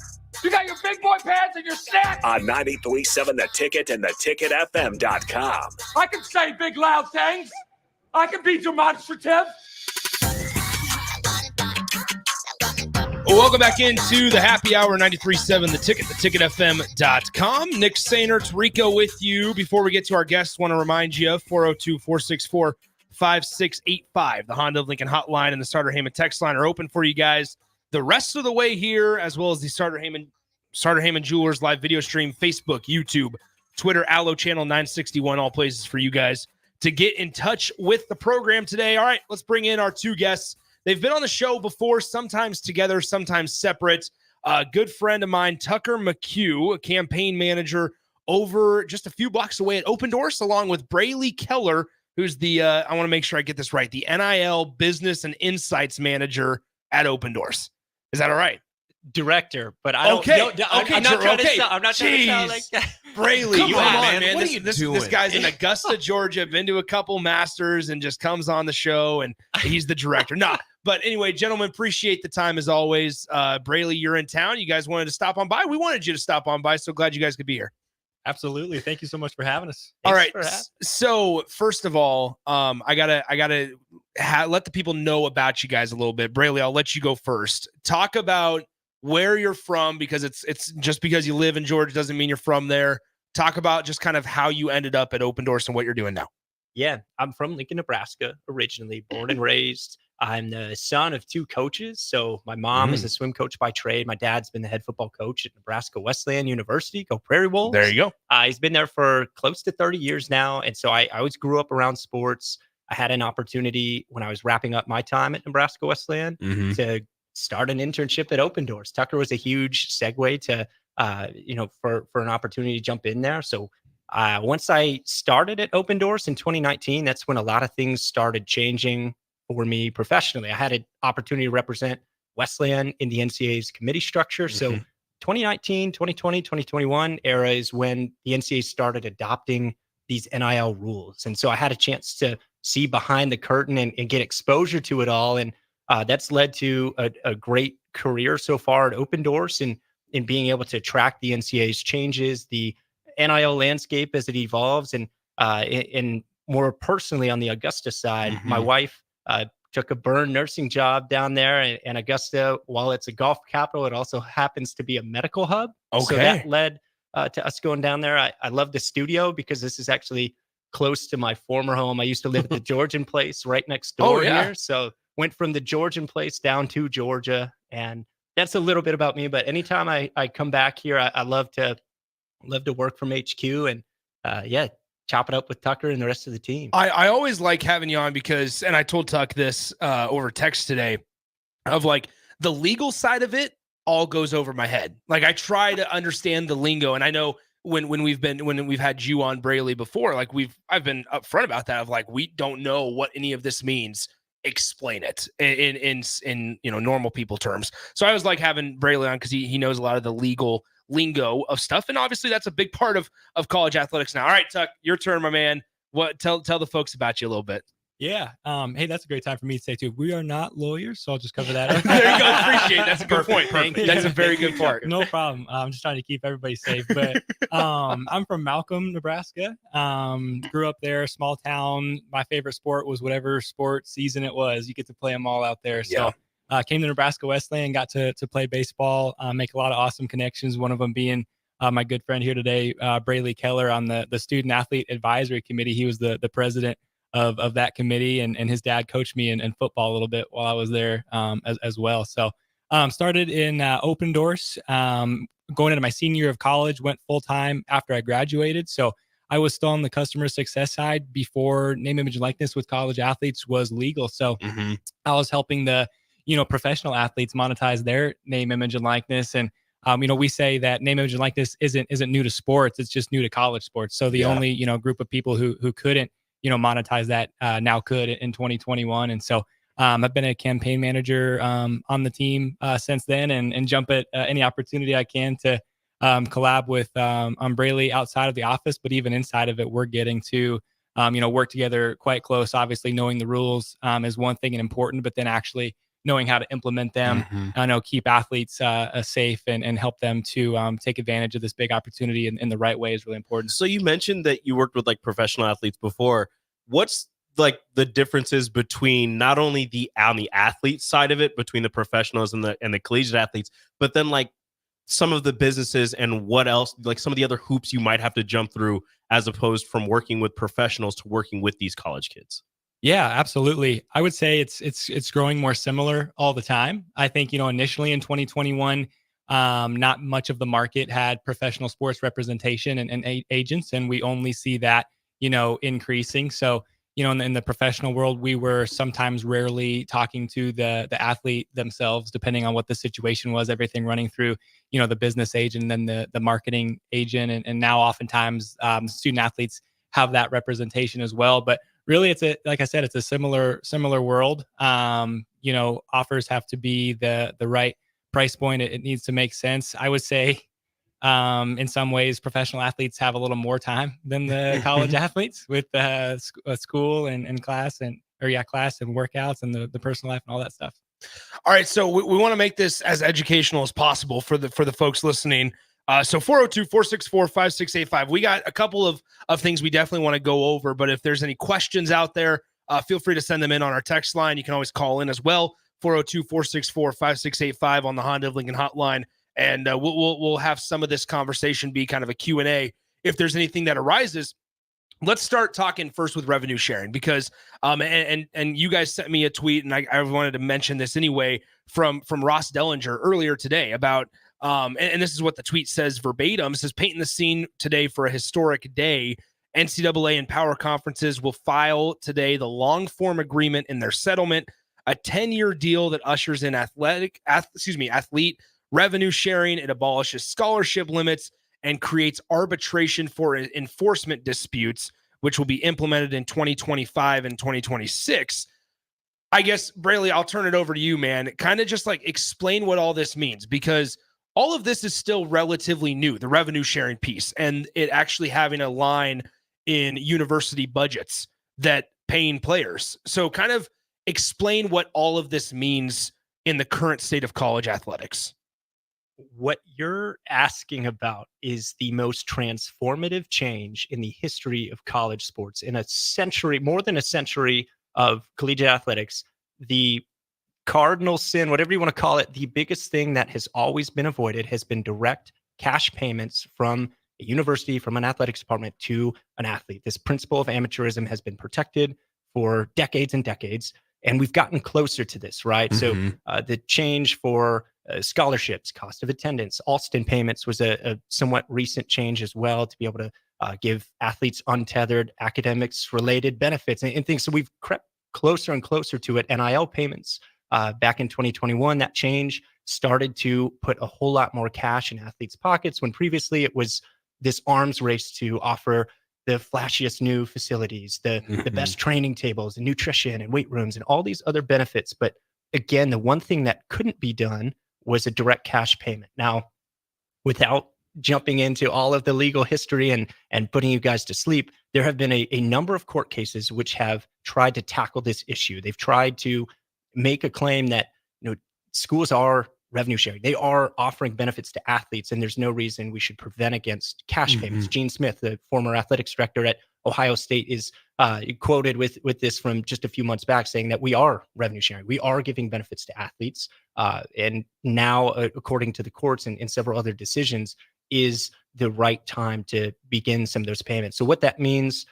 You got your big boy pants and your snacks. On 93.7 The Ticket and theticketfm.com. I can say big loud things. I can be demonstrative. Welcome back into the Happy Hour, 93.7 The Ticket, theticketfm.com. Nick Sainert, Rico with you. Before we get to our guests, want to remind you, 402-464-5685. The Honda of Lincoln hotline and the Starter Heyman text line are open for you guys the rest of the way here, as well as the Starter Heyman Jewelers live video stream, Facebook, YouTube, Twitter, Allo Channel 961, all places for you guys to get in touch with the program today. All right, let's bring in our 2 guests. They've been on the show before, sometimes together, sometimes separate. A good friend of mine, Tucker McHugh, a campaign manager over just a few blocks away at Opendorse, along with Braley Keller, who's the, I want to make sure I get this right, the NIL Business and Insights Manager at Opendorse. Is that all right? Director, but I don't. Okay. I'm not trying to sound like that. Braley, come on, man. What are you doing? This guy's in Augusta, Georgia, been to a couple Masters and just comes on the show, and he's the director. But anyway, gentlemen, appreciate the time as always. Braley, you're in town. You guys wanted to stop on by. We wanted you to stop on by. So glad you guys could be here. Absolutely. Thank you so much for having us. All right. So first of all, I gotta let the people know about you guys a little bit. Braley, I'll let you go first. Talk about where you're from, because it's just because you live in Georgia doesn't mean you're from there. Talk about just kind of how you ended up at Opendorse and what you're doing now. Yeah, I'm from Lincoln, Nebraska, originally born and raised. I'm the son of 2 coaches. So my mom is a swim coach by trade. My dad's been the head football coach at Nebraska Wesleyan University. Go Prairie Wolves. There you go. He's been there for close to 30 years now. And so I always grew up around sports. I had an opportunity when I was wrapping up my time at Nebraska Wesleyan to start an internship at Opendorse. Tucker was a huge segue to, for an opportunity to jump in there. So once I started at Opendorse in 2019, that's when a lot of things started changing for me professionally. I had an opportunity to represent Wesleyan in the NCAA's committee structure. So 2019, 2020, 2021 era is when the NCAA started adopting these NIL rules. And so I had a chance to see behind the curtain and get exposure to it all. And that's led to a great career so far at Opendorse and in being able to track the NCAA's changes, the NIL landscape as it evolves. And more personally on the Augusta side, my wife took a burn nursing job down there. And Augusta, while it's a golf capital, it also happens to be a medical hub. So that led to us going down there. I love the studio because this is actually close to my former home. I used to live at the Georgian Place right next door here. So went from the Georgian Place down to Georgia. And that's a little bit about me. But anytime I come back here, I love to work from HQ and chop it up with Tucker and the rest of the team. I always like having you on because, and I told Tuck this over text today, of like the legal side of it all goes over my head. Like I try to understand the lingo, and I know when we've had you on Braley before, like I've been upfront about that of like we don't know what any of this means. Explain it in normal people terms. So I was like having Braley on because he knows a lot of the legal lingo of stuff, and obviously that's a big part of college athletics now. All right, Tuck, your turn, my man. Tell the folks about you a little bit. Yeah. Hey, that's a great time for me to say too. We are not lawyers, so I'll just cover that up. There you go. Appreciate it. That's a good point. That's a very good part. No problem. I'm just trying to keep everybody safe. But I'm from Malcolm, Nebraska. Grew up there, small town. My favorite sport was whatever sport season it was. You get to play them all out there. So came to Nebraska Wesleyan, got to play baseball, make a lot of awesome connections. One of them being my good friend here today, Braley Keller, on the Student Athlete Advisory Committee. He was the president of that committee, and his dad coached me in football a little bit while I was there as well. So started in Opendorse, going into my senior year of college, went full-time after I graduated. So I was still on the customer success side before name, image, and likeness with college athletes was legal. So I was helping the professional athletes monetize their name, image, and likeness. And we say that name, image, and likeness isn't new to sports. It's just new to college sports. So the only group of people who couldn't monetize that now could in 2021. And so I've been a campaign manager on the team since then, and jump at any opportunity I can to collab with Braley outside of the office, but even inside of it, we're getting to work together quite close. Obviously, knowing the rules is one thing and important, but then actually knowing how to implement them, keep athletes safe and help them to take advantage of this big opportunity in the right way is really important. So you mentioned that you worked with like professional athletes before. What's like the differences between not only on the athlete side of it, between the professionals and the collegiate athletes, but then like some of the businesses and what else, like some of the other hoops you might have to jump through as opposed from working with professionals to working with these college kids? Yeah, absolutely. I would say it's growing more similar all the time. I think, initially in 2021, not much of the market had professional sports representation and agents, and we only see that, increasing. So, in the professional world, we were sometimes rarely talking to the athlete themselves, depending on what the situation was, everything running through, the business agent and then the marketing agent. And now oftentimes student athletes have that representation as well. But really, like I said, it's a similar world. Offers have to be the right price point. It needs to make sense. I would say, in some ways, professional athletes have a little more time than the college athletes with school and class class and workouts and the personal life and all that stuff. All right, so we want to make this as educational as possible for the folks listening. So 402-464-5685. We got a couple of things we definitely want to go over, but if there's any questions out there, feel free to send them in on our text line. You can always call in as well, 402-464-5685 on the Honda of Lincoln hotline, and we'll have some of this conversation be kind of a Q&A. If there's anything that arises, let's start talking first with revenue sharing, because and you guys sent me a tweet, and I wanted to mention this anyway from Ross Dellinger earlier today about and this is what the tweet says verbatim. It says, painting the scene today for a historic day NCAA and power conferences will file today the long-form agreement in their settlement, a 10-year deal that ushers in athlete revenue sharing. It abolishes scholarship limits and creates arbitration for enforcement disputes, which will be implemented in 2025 and 2026. I guess, Braley, I'll turn it over to you, man. Kind of just like explain what all this means, because all of this is still relatively new, the revenue sharing piece, and it actually having a line in university budgets that paying players. So kind of explain what all of this means in the current state of college athletics. What you're asking about is the most transformative change in the history of college sports. In a century, more than a century of collegiate athletics, the cardinal sin, whatever you want to call it, the biggest thing that has always been avoided has been direct cash payments from a university, from an athletics department to an athlete. This principle of amateurism has been protected for decades and decades, and we've gotten closer to this, right? Mm-hmm. So the change for scholarships, cost of attendance, Alston payments was a somewhat recent change as well, to be able to give athletes untethered academics-related benefits and things. So we've crept closer and closer to it. NIL payments back in 2021, that change started to put a whole lot more cash in athletes' pockets, when previously it was this arms race to offer the flashiest new facilities, the best training tables and nutrition and weight rooms and all these other benefits. But again, the one thing that couldn't be done was a direct cash payment. Now, without jumping into all of the legal history and putting you guys to sleep, there have been a number of court cases which have tried to tackle this issue. They've tried to make a claim that, schools are revenue sharing. They are offering benefits to athletes, and there's no reason we should prevent against cash payments. Gene Smith, the former athletics director at Ohio State, is quoted with this from just a few months back, saying that we are revenue sharing. We are giving benefits to athletes. And now, according to the courts and several other decisions, is the right time to begin some of those payments. So what that means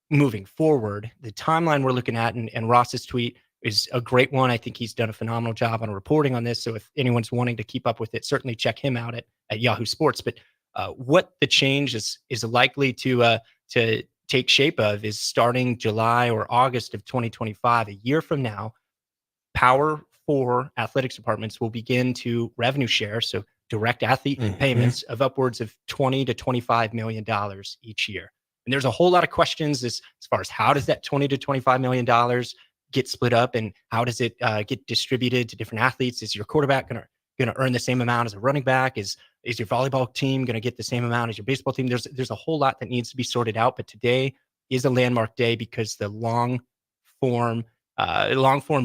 moving forward, the timeline we're looking at, and Ross's tweet is a great one. I think he's done a phenomenal job on reporting on this. So if anyone's wanting to keep up with it, certainly check him out at Yahoo Sports. But what the change is likely to take shape of is starting July or August of 2025, a year from now, Power 4 athletics departments will begin to revenue share, so direct athlete payments of upwards of $20 to $25 million each year. And there's a whole lot of questions as far as how does that $20 to $25 million get split up, and how does it get distributed to different athletes? Is your quarterback going to earn the same amount as a running back? Is your volleyball team going to get the same amount as your baseball team? There's a whole lot that needs to be sorted out, but today is a landmark day because the long form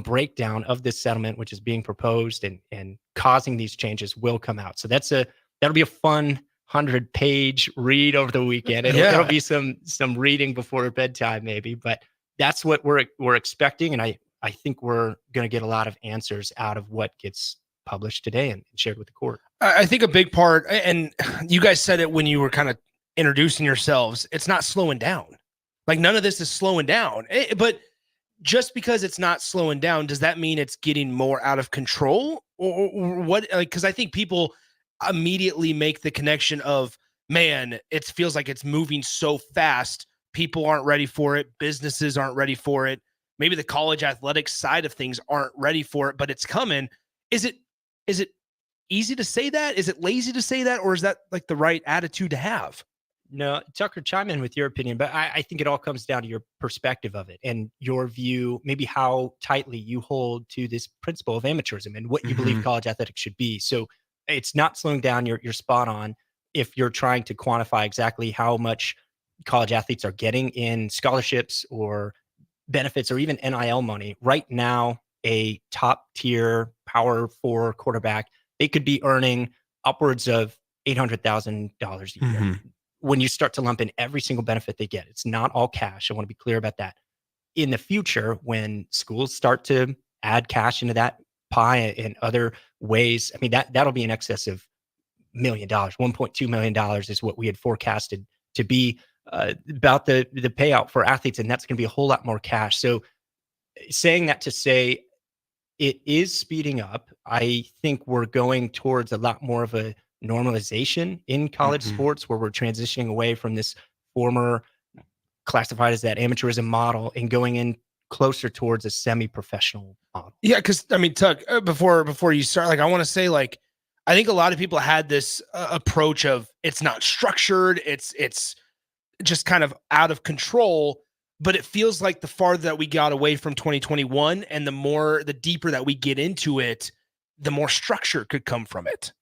breakdown of this settlement, which is being proposed and causing these changes, will come out. So that'll be a fun 100-page read over the weekend. It'll be some reading before bedtime maybe, but that's what we're expecting, and I think we're going to get a lot of answers out of what gets published today and shared with the court. I think a big part, and you guys said it when you were kind of introducing yourselves, it's not slowing down. Like, none of this is slowing down. But just because it's not slowing down, does that mean it's getting more out of control? Or what? Because I think people immediately make the connection of, man, it feels like it's moving so fast. People aren't ready for it. Businesses aren't ready for it. Maybe the college athletics side of things aren't ready for it, but it's coming. Is it easy to say that? Is it lazy to say that? Or is that like the right attitude to have? No, Tucker, chime in with your opinion, but I think it all comes down to your perspective of it and your view, maybe how tightly you hold to this principle of amateurism and what you believe college athletics should be. So it's not slowing down. You're spot on if you're trying to quantify exactly how much college athletes are getting in scholarships or benefits or even NIL money. Right now, a top tier Power 4 quarterback, they could be earning upwards of $800,000 a year. When you start to lump in every single benefit they get, it's not all cash. I want to be clear about that. In the future, when schools start to add cash into that pie in other ways, I mean, that'll be in excess of $1 million. $1.2 million is what we had forecasted to be about the payout for athletes, and that's going to be a whole lot more cash. So saying that to say it is speeding up, I think we're going towards a lot more of a normalization in college sports, where we're transitioning away from this former classified as that amateurism model and going in closer towards a semi-professional model. Yeah, because I mean, Tuck, before you start, like I want to say, like I think a lot of people had this approach of it's not structured, it's just kind of out of control. But it feels like the farther that we got away from 2021, and the deeper that we get into it, the more structure could come from it.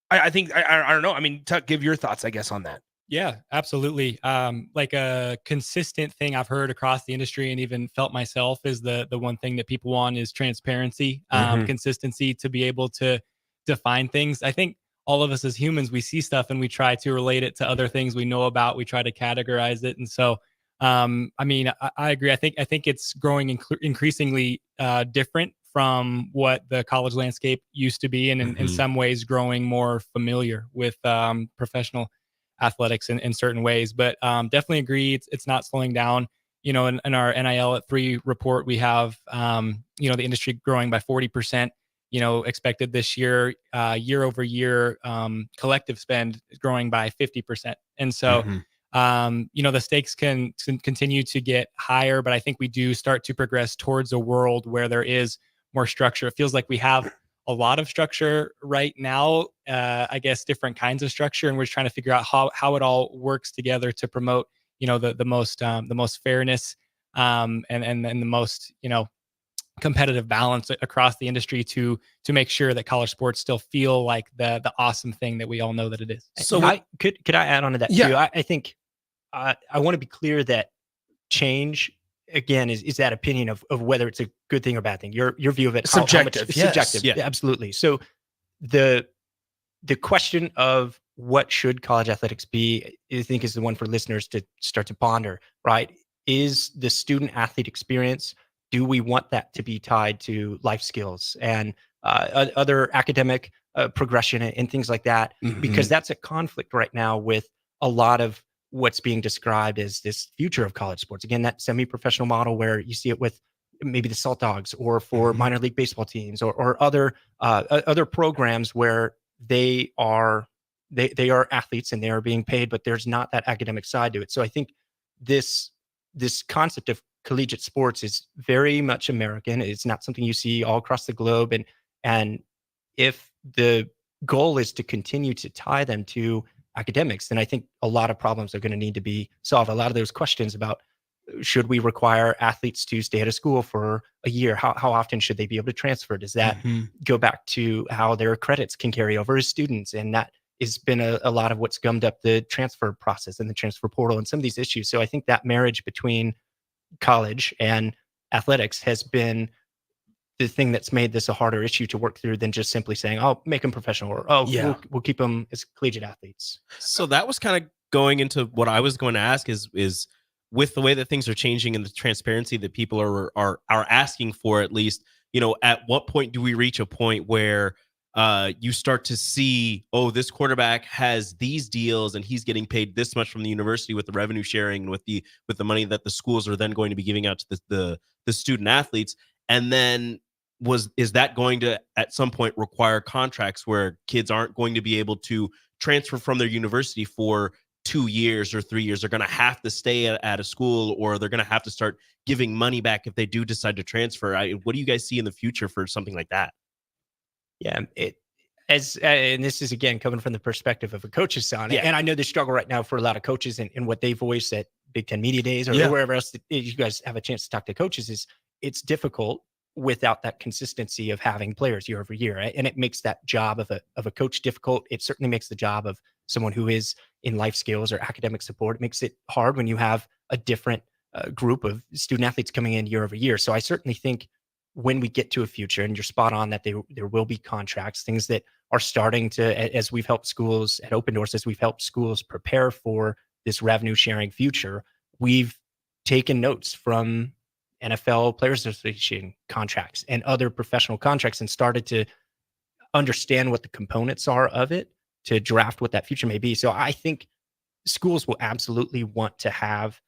I think I don't know. I mean, Tuck, give your thoughts, I guess, on that. Yeah, absolutely. Like a consistent thing I've heard across the industry and even felt myself is the one thing that people want is transparency, consistency, to be able to define things. I think all of us as humans, we see stuff and we try to relate it to other things we know about. We try to categorize it. And so, I mean, I agree. I think it's growing increasingly different from what the college landscape used to be, and in some ways growing more familiar with professional athletics in certain ways. But definitely agree, it's not slowing down. You know, in our NIL at 3 report, we have you know, the industry growing by 40%. You know, expected this year, year over year, collective spend is growing by 50%. And so, you know, the stakes can continue to get higher, but I think we do start to progress towards a world where there is more structure. It feels like we have a lot of structure right now, I guess different kinds of structure, and we're trying to figure out how it all works together to promote, you know, the most fairness, and the most, you know, competitive balance across the industry to make sure that college sports still feel like the awesome thing that we all know that it is. So could I add on to that too? I think I want to be clear that change, again, is that opinion of whether it's a good thing or bad thing. Your view of it, subjective. Subjective. Yeah. Yeah, absolutely. So the question of what should college athletics be, I think, is the one for listeners to start to ponder, right? Is the student athlete experience, do we want that to be tied to life skills and other academic progression and things like that? Because that's a conflict right now with a lot of what's being described as this future of college sports. Again, that semi-professional model where you see it with maybe the Salt Dogs, or for minor league baseball teams, or other programs where they are athletes and they are being paid, but there's not that academic side to it. So I think this concept of collegiate sports is very much American. It's not something you see all across the globe. And if the goal is to continue to tie them to academics, then I think a lot of problems are going to need to be solved. A lot of those questions about, should we require athletes to stay at a school for a year? How often should they be able to transfer? Does that go back to how their credits can carry over as students? And that has been a lot of what's gummed up the transfer process and the transfer portal and some of these issues. So I think that marriage between college and athletics has been the thing that's made this a harder issue to work through than just simply saying, "Oh, make them professional," or we'll keep them as collegiate athletes. So that was kind of going into what I was going to ask is with the way that things are changing and the transparency that people are asking for, at least, you know, at what point do we reach a point where you start to see, oh, this quarterback has these deals and he's getting paid this much from the university with the revenue sharing and with the money that the schools are then going to be giving out to the student athletes, and then is that going to at some point require contracts where kids aren't going to be able to transfer from their university for 2 years or 3 years? They're going to have to stay at a school, or they're going to have to start giving money back if they do decide to transfer. What do you guys see in the future for something like that? Yeah, and this is, again, coming from the perspective of a coach's son. And I know the struggle right now for a lot of coaches and what they voice at Big Ten Media Days or wherever else that you guys have a chance to talk to coaches, is it's difficult without that consistency of having players year over year. Right? And it makes that job of a coach difficult. It certainly makes the job of someone who is in life skills or academic support. It makes it hard when you have a different group of student athletes coming in year over year. So I certainly think when we get to a future, and you're spot on that there will be contracts, things that are starting to, as we've helped schools at Opendorse, as we've helped schools prepare for this revenue sharing future, we've taken notes from NFL Players Association contracts and other professional contracts and started to understand what the components are of it to draft what that future may be. So I think schools will absolutely want to have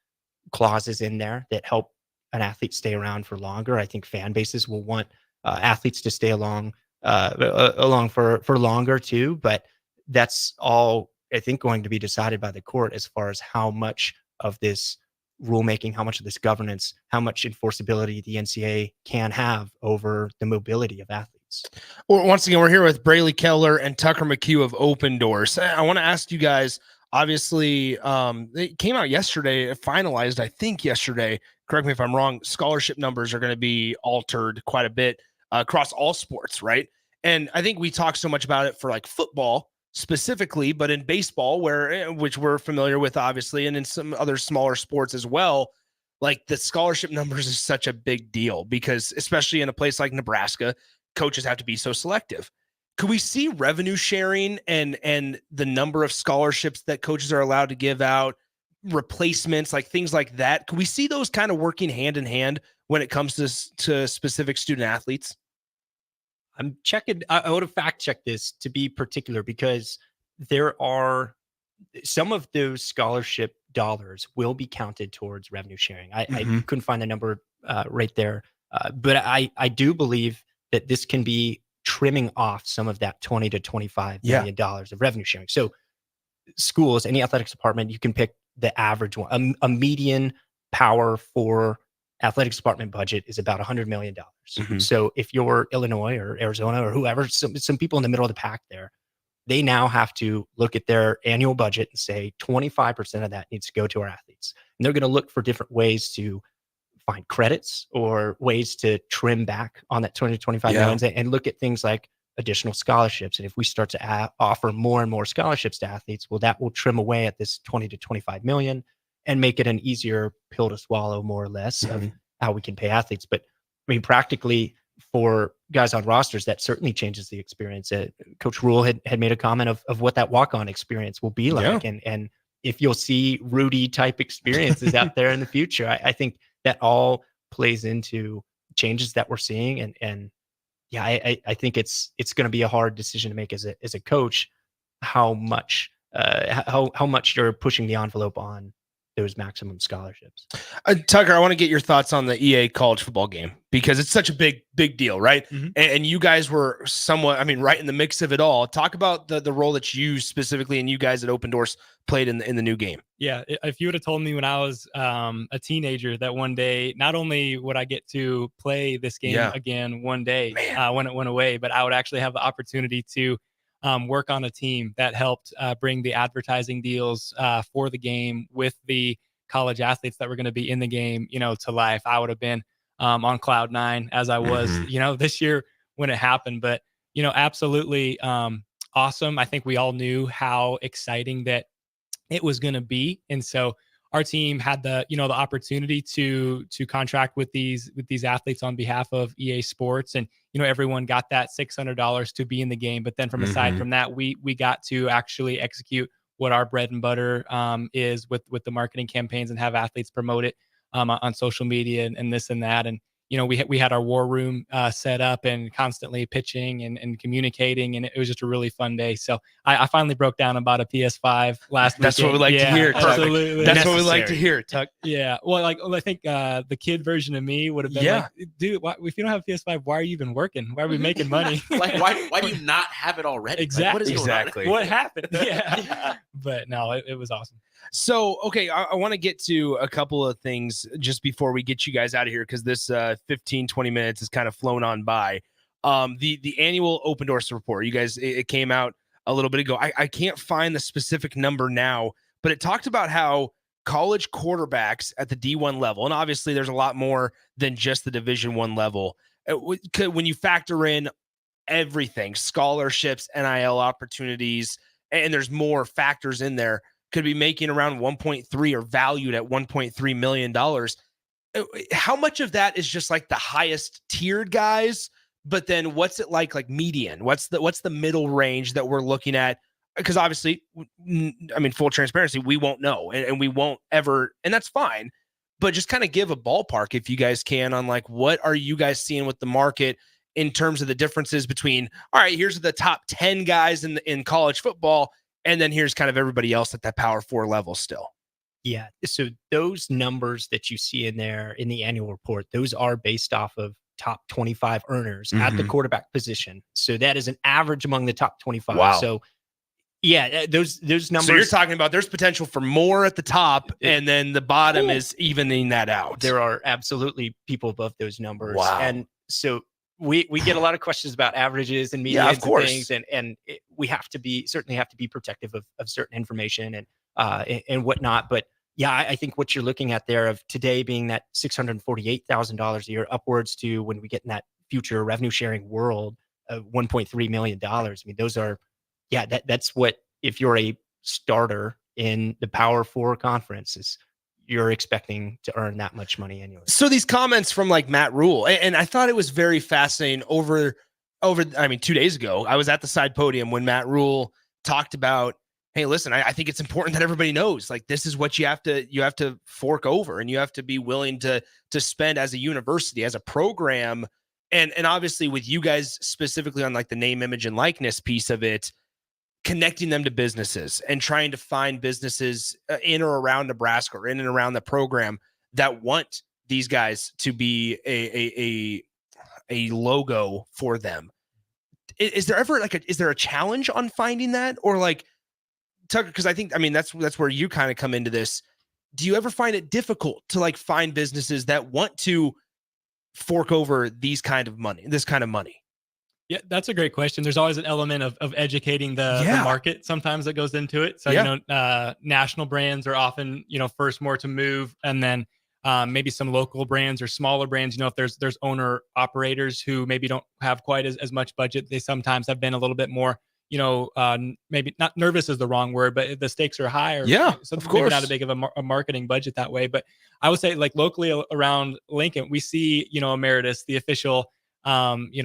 clauses in there that help an athlete stay around for longer. I think fan bases will want athletes to stay along for longer too, but that's all, I think, going to be decided by the court as far as how much of this rulemaking, how much of this governance, how much enforceability the NCAA can have over the mobility of athletes. Well, once again, we're here with Braley Keller and Tucker McHugh of Opendorse. I want to ask you guys, obviously, it came out yesterday, finalized, I think yesterday, correct me if I'm wrong, scholarship numbers are going to be altered quite a bit across all sports, right? And I think we talk so much about it for like football specifically, but in baseball, which we're familiar with, obviously, and in some other smaller sports as well, like the scholarship numbers is such a big deal because especially in a place like Nebraska, coaches have to be so selective. Could we see revenue sharing and the number of scholarships that coaches are allowed to give out, replacements, like things like that? Could we see those kind of working hand in hand when it comes to specific student athletes? I'm checking. I would have fact checked this to be particular because there are some of those scholarship dollars will be counted towards revenue sharing. I couldn't find the number right there, but I do believe that this can be trimming off some of that $20 to $25 million of revenue sharing. So schools, any athletics department, you can pick the average one. A median Power 4 athletics department budget is about $100 million. So if you're Illinois or Arizona or whoever, some people in the middle of the pack there, they now have to look at their annual budget and say 25% of that needs to go to our athletes. And they're going to look for different ways to find credits or ways to trim back on that 20 to 25 million and look at things like additional scholarships. And if we start to offer more and more scholarships to athletes, well, that will trim away at this 20 to 25 million and make it an easier pill to swallow, more or less, of how we can pay athletes. But I mean, practically for guys on rosters, that certainly changes the experience. Coach Rule had made a comment of what that walk-on experience will be like. And if you'll see Rudy type experiences out there in the future, I think that all plays into changes that we're seeing. And I think it's going to be a hard decision to make as a coach, how much you're pushing the envelope on those maximum scholarships. Tucker, I want to get your thoughts on the EA college football game because it's such a big deal, right? And you guys were somewhat, I mean, right in the mix of it all. Talk about the role that you specifically and you guys at Opendorse played in the new game. Yeah, if you would have told me when I was a teenager that one day, not only would I get to play this game again one day when it went away, but I would actually have the opportunity to work on a team that helped bring the advertising deals for the game with the college athletes that were going to be in the game, to life. I would have been on cloud nine as I was, this year when it happened. But, absolutely awesome. I think we all knew how exciting that it was going to be. And so our team had the opportunity to contract with these athletes on behalf of EA Sports, and everyone got that $600 to be in the game. But then aside from that, we got to actually execute what our bread and butter is with the marketing campaigns and have athletes promote it on social media and this and that. And we had our war room set up and constantly pitching and communicating, and it was just a really fun day. So I finally broke down about a PS5 last week. That's what we like to hear. Absolutely. That's what we like to hear, Tuck. Yeah. Well, I think the kid version of me would have been like, dude, if you don't have a PS5, why are you even working? Why are we making money? Like, why do you not have it already? Exactly. Like, what is going on? What happened? Yeah. But no, it was awesome. So, okay, I want to get to a couple of things just before we get you guys out of here, because this 15, 20 minutes has kind of flown on by. The annual Opendorse report, you guys, it came out a little bit ago. I can't find the specific number now, but it talked about how college quarterbacks at the D1 level, and obviously there's a lot more than just the Division I level, when you factor in everything, scholarships, NIL opportunities, and there's more factors in there, could be making around 1.3 or valued at $1.3 million. How much of that is just like the highest tiered guys? But then what's it like median? What's the middle range that we're looking at? Because obviously, I mean, full transparency, we won't know and we won't ever, and that's fine. But just kind of give a ballpark if you guys can on what are you guys seeing with the market in terms of the differences between, all right, here's the top 10 guys in college football, and then here's kind of everybody else at that Power 4 level still. Yeah. So those numbers that you see in there in the annual report, those are based off of top 25 earners at the quarterback position. So that is an average among the top 25. Wow. So Yeah, those numbers. So you're talking about there's potential for more at the top, and then the bottom is evening that out. There are absolutely people above those numbers. Wow. And so we get a lot of questions about averages and medians Yeah, of course. and things, and we certainly have to be protective of certain information and whatnot. But yeah, I think what you're looking at there of today being that $648,000 a year upwards to when we get in that future revenue sharing world of $1.3 million. I mean, those are, that's what, if you're a starter in the Power Four conferences, you're expecting to earn that much money annually. So these comments from like Matt Rule, and I thought it was very fascinating over, 2 days ago, I was at the side podium when Matt Rule talked about, hey, listen, I think it's important that everybody knows, like, this is what you have to fork over, and you have to be willing to spend as a university, as a program. And obviously with you guys specifically on like the name, image, and likeness piece of it, connecting them to businesses and trying to find businesses in or around Nebraska or in and around the program that want these guys to be a logo for them. Is there ever is there a challenge on finding that, or like, Tucker? Because I think, that's where you kind of come into this. Do you ever find it difficult to like find businesses that want to fork over this kind of money? Yeah, that's a great question. There's always an element of educating the market sometimes that goes into it. So, national brands are often, first more to move, and then maybe some local brands or smaller brands, if there's owner operators who maybe don't have quite as much budget, they sometimes have been a little bit more, maybe not nervous is the wrong word, but the stakes are higher. So of course. maybe not a big of a marketing budget that way. But I would say, like, locally around Lincoln, we see, Emeritus, the official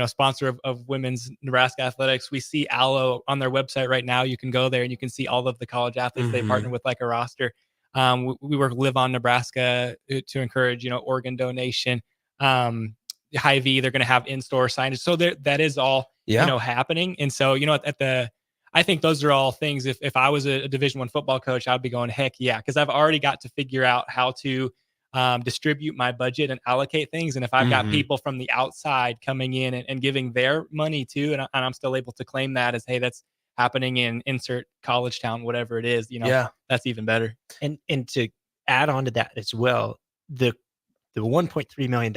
sponsor of women's Nebraska athletics. We see Allo on their website right now. You can go there and you can see all of the college athletes they partner with, like a roster. We work Live on Nebraska to encourage, organ donation. Hy-Vee, they're going to have in-store signage. So that is all, happening. And so, I think those are all things. If I was a Division I football coach, I'd be going, heck yeah, because I've already got to figure out how to distribute my budget and allocate things. And if I've got people from the outside coming in and giving their money too, and I'm still able to claim that as, hey, that's happening in insert college town, whatever it is, that's even better. And to add on to that as well, the $1.3 million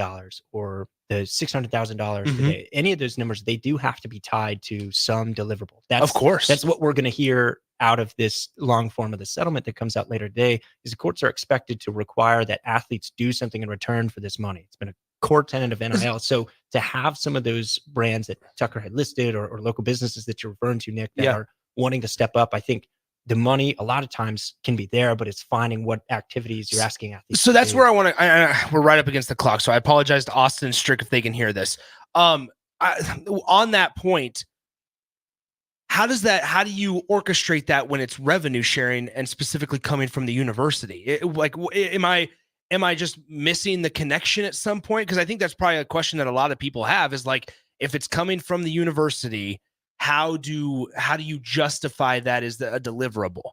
or the $600,000 today, any of those numbers, they do have to be tied to some deliverable. Of course. That's what we're going to hear out of this long form of the settlement that comes out later today, is the courts are expected to require that athletes do something in return for this money. It's been a core tenet of NIL. So to have some of those brands that Tucker had listed or local businesses that you're referring to, Nick, that are wanting to step up, I think the money a lot of times can be there, but it's finding what activities you're asking athletes. So that's where I want to, we're right up against the clock. So I apologize to Austin and Strick if they can hear this. On that point, how do you orchestrate that when it's revenue sharing and specifically coming from the university? Am I just missing the connection at some point? Because I think that's probably a question that a lot of people have, is like, if it's coming from the university, how do you justify that as a deliverable?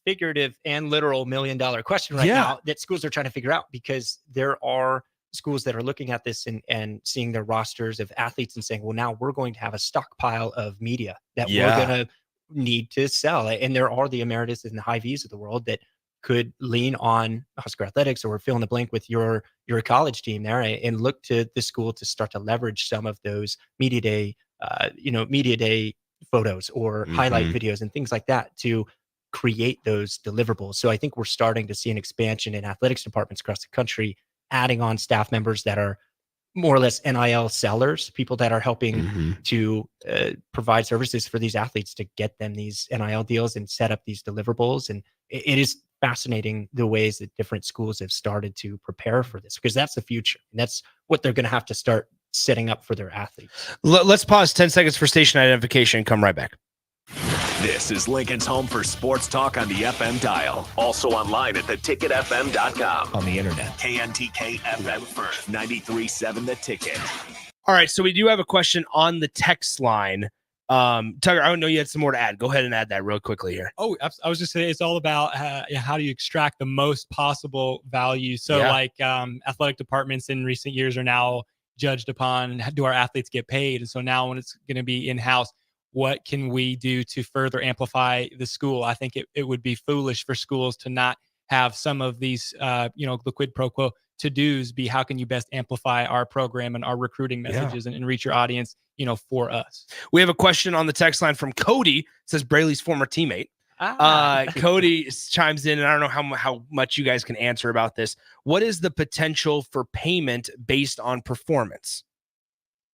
Figurative and literal $1 million question right now that schools are trying to figure out, because there are schools that are looking at this and seeing their rosters of athletes and saying, well, now we're going to have a stockpile of media that we're going to need to sell. And there are the Emeritus and the Hy-Vees of the world that could lean on Husker Athletics or fill in the blank with your college team there, and look to the school to start to leverage some of those media day photos or highlight videos and things like that to create those deliverables. So I think we're starting to see an expansion in athletics departments across the country, adding on staff members that are more or less NIL sellers, people that are helping to provide services for these athletes to get them these NIL deals and set up these deliverables. And it is fascinating the ways that different schools have started to prepare for this, because that's the future. And that's what they're going to have to start setting up for their athletes. Let's pause 10 seconds for station identification and come right back. This is Lincoln's home for sports talk on the FM dial. Also online at theticketfm.com. On the internet. KNTK FM first. 93.7 The Ticket. All right, so we do have a question on the text line. Tucker, I know you had some more to add. Go ahead and add that real quickly here. Oh, I was just saying, it's all about how do you extract the most possible value. So athletic departments in recent years are now judged upon, do our athletes get paid? And so now when it's going to be in-house, what can we do to further amplify the school. I think it would be foolish for schools to not have some of these, the quid pro quo to-dos be how can you best amplify our program and our recruiting messages and reach your audience, for us. We have a question on the text line from Cody. It says Braley's former teammate. Cody chimes in, and I don't know how much you guys can answer about this. What is the potential for payment based on performance?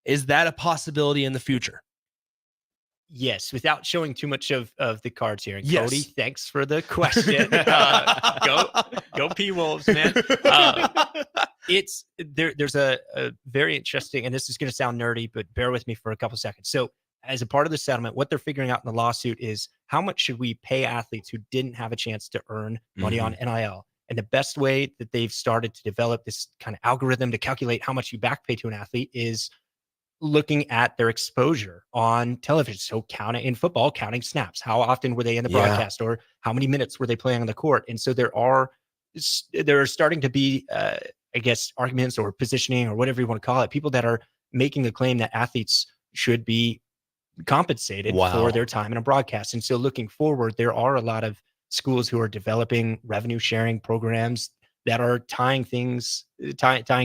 Is that a possibility in the future? Yes, without showing too much of the cards here. And Yes. Cody, thanks for the question. Go P-Wolves, man. There's a very interesting, and this is going to sound nerdy, but bear with me for a couple seconds. So as a part of the settlement, what they're figuring out in the lawsuit is how much should we pay athletes who didn't have a chance to earn money on NIL? And the best way that they've started to develop this kind of algorithm to calculate how much you back pay to an athlete is looking at their exposure on television. So counting snaps. How often were they in the broadcast, or how many minutes were they playing on the court? And so there are starting to be, arguments or positioning or whatever you want to call it, people that are making the claim that athletes should be compensated for their time in a broadcast. And so looking forward, there are a lot of schools who are developing revenue sharing programs that are tying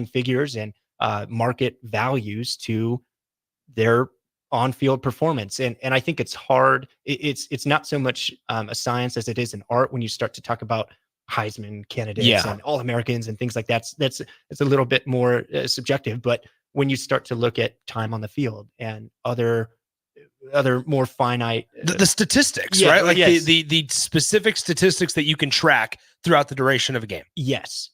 figures and market values to their on-field performance. And I think it's hard. It's not so much a science as it is an art when you start to talk about Heisman candidates and All-Americans and things like that. It's a little bit more subjective. But when you start to look at time on the field and other more finite the statistics, right? Like the specific statistics that you can track throughout the duration of a game. Yes.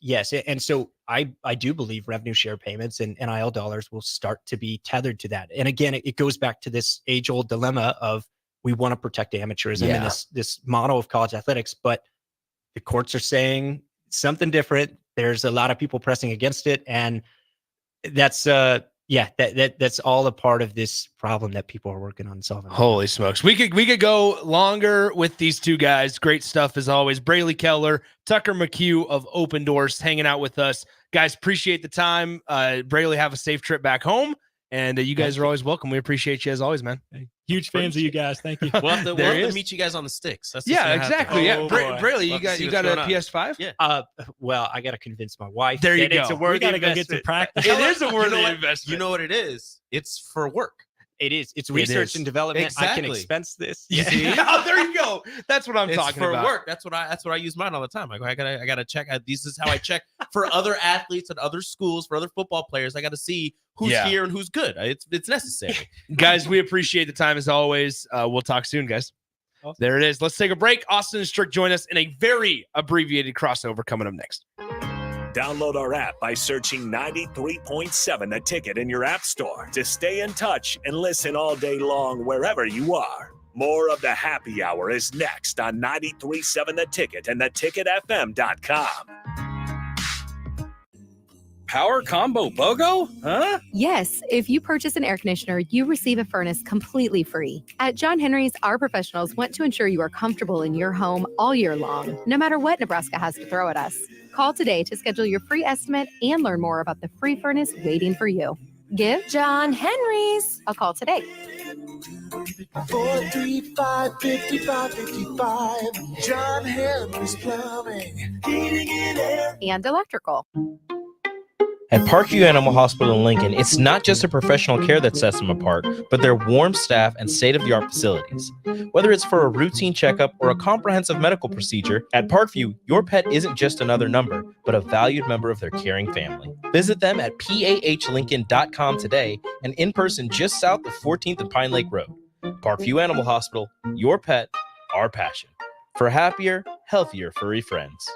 And so I do believe revenue share payments and NIL dollars will start to be tethered to that. And again, it goes back to this age-old dilemma of we want to protect amateurism and this model of college athletics, but the courts are saying something different. There's a lot of people pressing against it, and that's that's all a part of this problem that people are working on solving. Holy smokes. We could go longer with these two guys. Great stuff as always. Braley Keller, Tucker McHugh of Opendorse hanging out with us. Guys, appreciate the time. Braley, have a safe trip back home. And you guys are always welcome. We appreciate you as always, man. Huge fans of you guys. Thank you. We'll have to meet you guys on the sticks. That's exactly. Braley, you got a PS5? Yeah. Well, I got to convince my wife. There you go. It's a worthy we got to go get to practice. It is a worthy investment. You know what it is? It's for work. It is. It's research and development. Exactly. I can expense this. Oh, there you go. That's what I'm talking about. It's for work. That's what I use mine all the time. I gotta check. This is how I check for other athletes and other schools, for other football players. I gotta see who's here and who's good. It's necessary. Guys, we appreciate the time as always. We'll talk soon, guys. Awesome. There it is. Let's take a break. Austin and Strick join us in a very abbreviated crossover coming up next. Download our app by searching 93.7 The Ticket in your app store to stay in touch and listen all day long wherever you are. More of the happy hour is next on 93.7 The Ticket and theticketfm.com. Power combo BOGO? Huh? Yes, if you purchase an air conditioner, you receive a furnace completely free. At John Henry's, our professionals want to ensure you are comfortable in your home all year long, no matter what Nebraska has to throw at us. Call today to schedule your free estimate and learn more about the free furnace waiting for you. Give John Henry's a call today. 435-5555. John Henry's Plumbing, Heating and Air. And electrical. At Parkview Animal Hospital in Lincoln, it's not just the professional care that sets them apart, but their warm staff and state-of-the-art facilities. Whether it's for a routine checkup or a comprehensive medical procedure, at Parkview, your pet isn't just another number, but a valued member of their caring family. Visit them at pahlincoln.com today and in person just south of 14th and Pine Lake Road. Parkview Animal Hospital, your pet, our passion. For happier, healthier furry friends.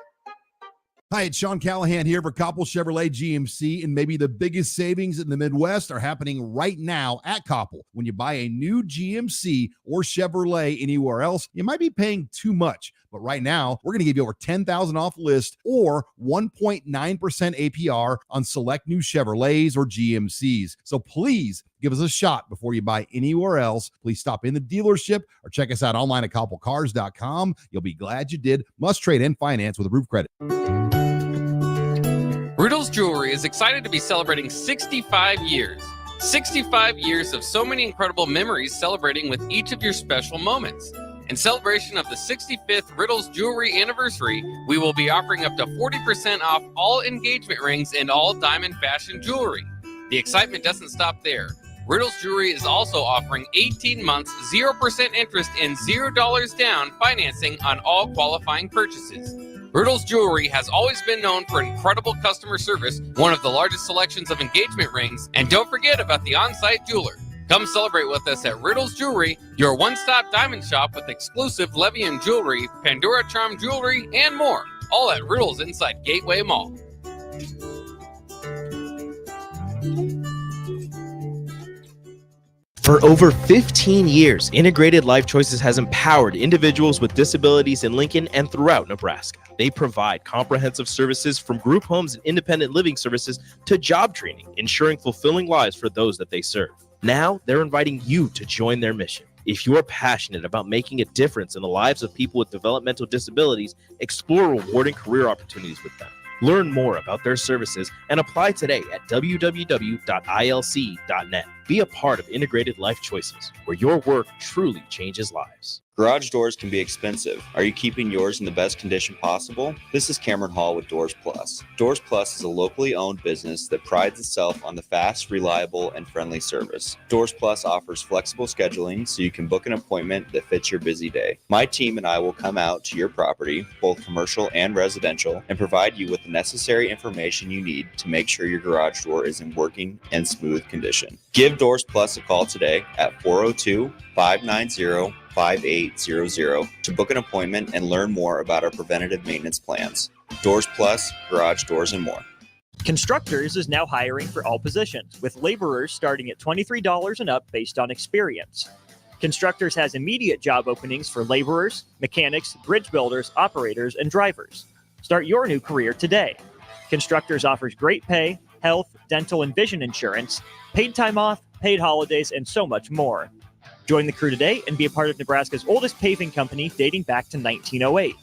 Hi, it's Sean Callahan here for Koppel Chevrolet GMC, and maybe the biggest savings in the Midwest are happening right now at Koppel. When you buy a new GMC or Chevrolet anywhere else, you might be paying too much. But right now, we're going to give you over $10,000 off list or 1.9% APR on select new Chevrolets or GMCs. So please give us a shot before you buy anywhere else. Please stop in the dealership or check us out online at koppelcars.com. You'll be glad you did. Must trade and finance with approved credit. Rudolph's Jewelry is excited to be celebrating 65 years. 65 years of so many incredible memories celebrating with each of your special moments. In celebration of the 65th Riddles Jewelry anniversary, we will be offering up to 40% off all engagement rings and all diamond fashion jewelry. The excitement doesn't stop there. Riddles Jewelry is also offering 18 months, 0% interest and $0 down financing on all qualifying purchases. Riddles Jewelry has always been known for incredible customer service, one of the largest selections of engagement rings, and don't forget about the on-site jeweler. Come celebrate with us at Riddles Jewelry, your one-stop diamond shop with exclusive Levian jewelry, Pandora Charm jewelry, and more. All at Riddles inside Gateway Mall. For over 15 years, Integrated Life Choices has empowered individuals with disabilities in Lincoln and throughout Nebraska. They provide comprehensive services from group homes and independent living services to job training, ensuring fulfilling lives for those that they serve. Now, they're inviting you to join their mission. If you are passionate about making a difference in the lives of people with developmental disabilities, explore rewarding career opportunities with them. Learn more about their services and apply today at www.ilc.net. Be a part of Integrated Life Choices, where your work truly changes lives. Garage doors can be expensive. Are you keeping yours in the best condition possible? This is Cameron Hall with Doors Plus. Doors Plus is a locally owned business that prides itself on the fast, reliable, and friendly service. Doors Plus offers flexible scheduling so you can book an appointment that fits your busy day. My team and I will come out to your property, both commercial and residential, and provide you with the necessary information you need to make sure your garage door is in working and smooth condition. Give Doors Plus a call today at 402-590-5800 to book an appointment and learn more about our preventative maintenance plans. Doors Plus, garage doors, and more. Constructors is now hiring for all positions, with laborers starting at $23 and up based on experience. Constructors has immediate job openings for laborers, mechanics, bridge builders, operators, and drivers. Start your new career today. Constructors offers great pay, health, dental, and vision insurance, paid time off, paid holidays, and so much more. Join the crew today and be a part of Nebraska's oldest paving company dating back to 1908.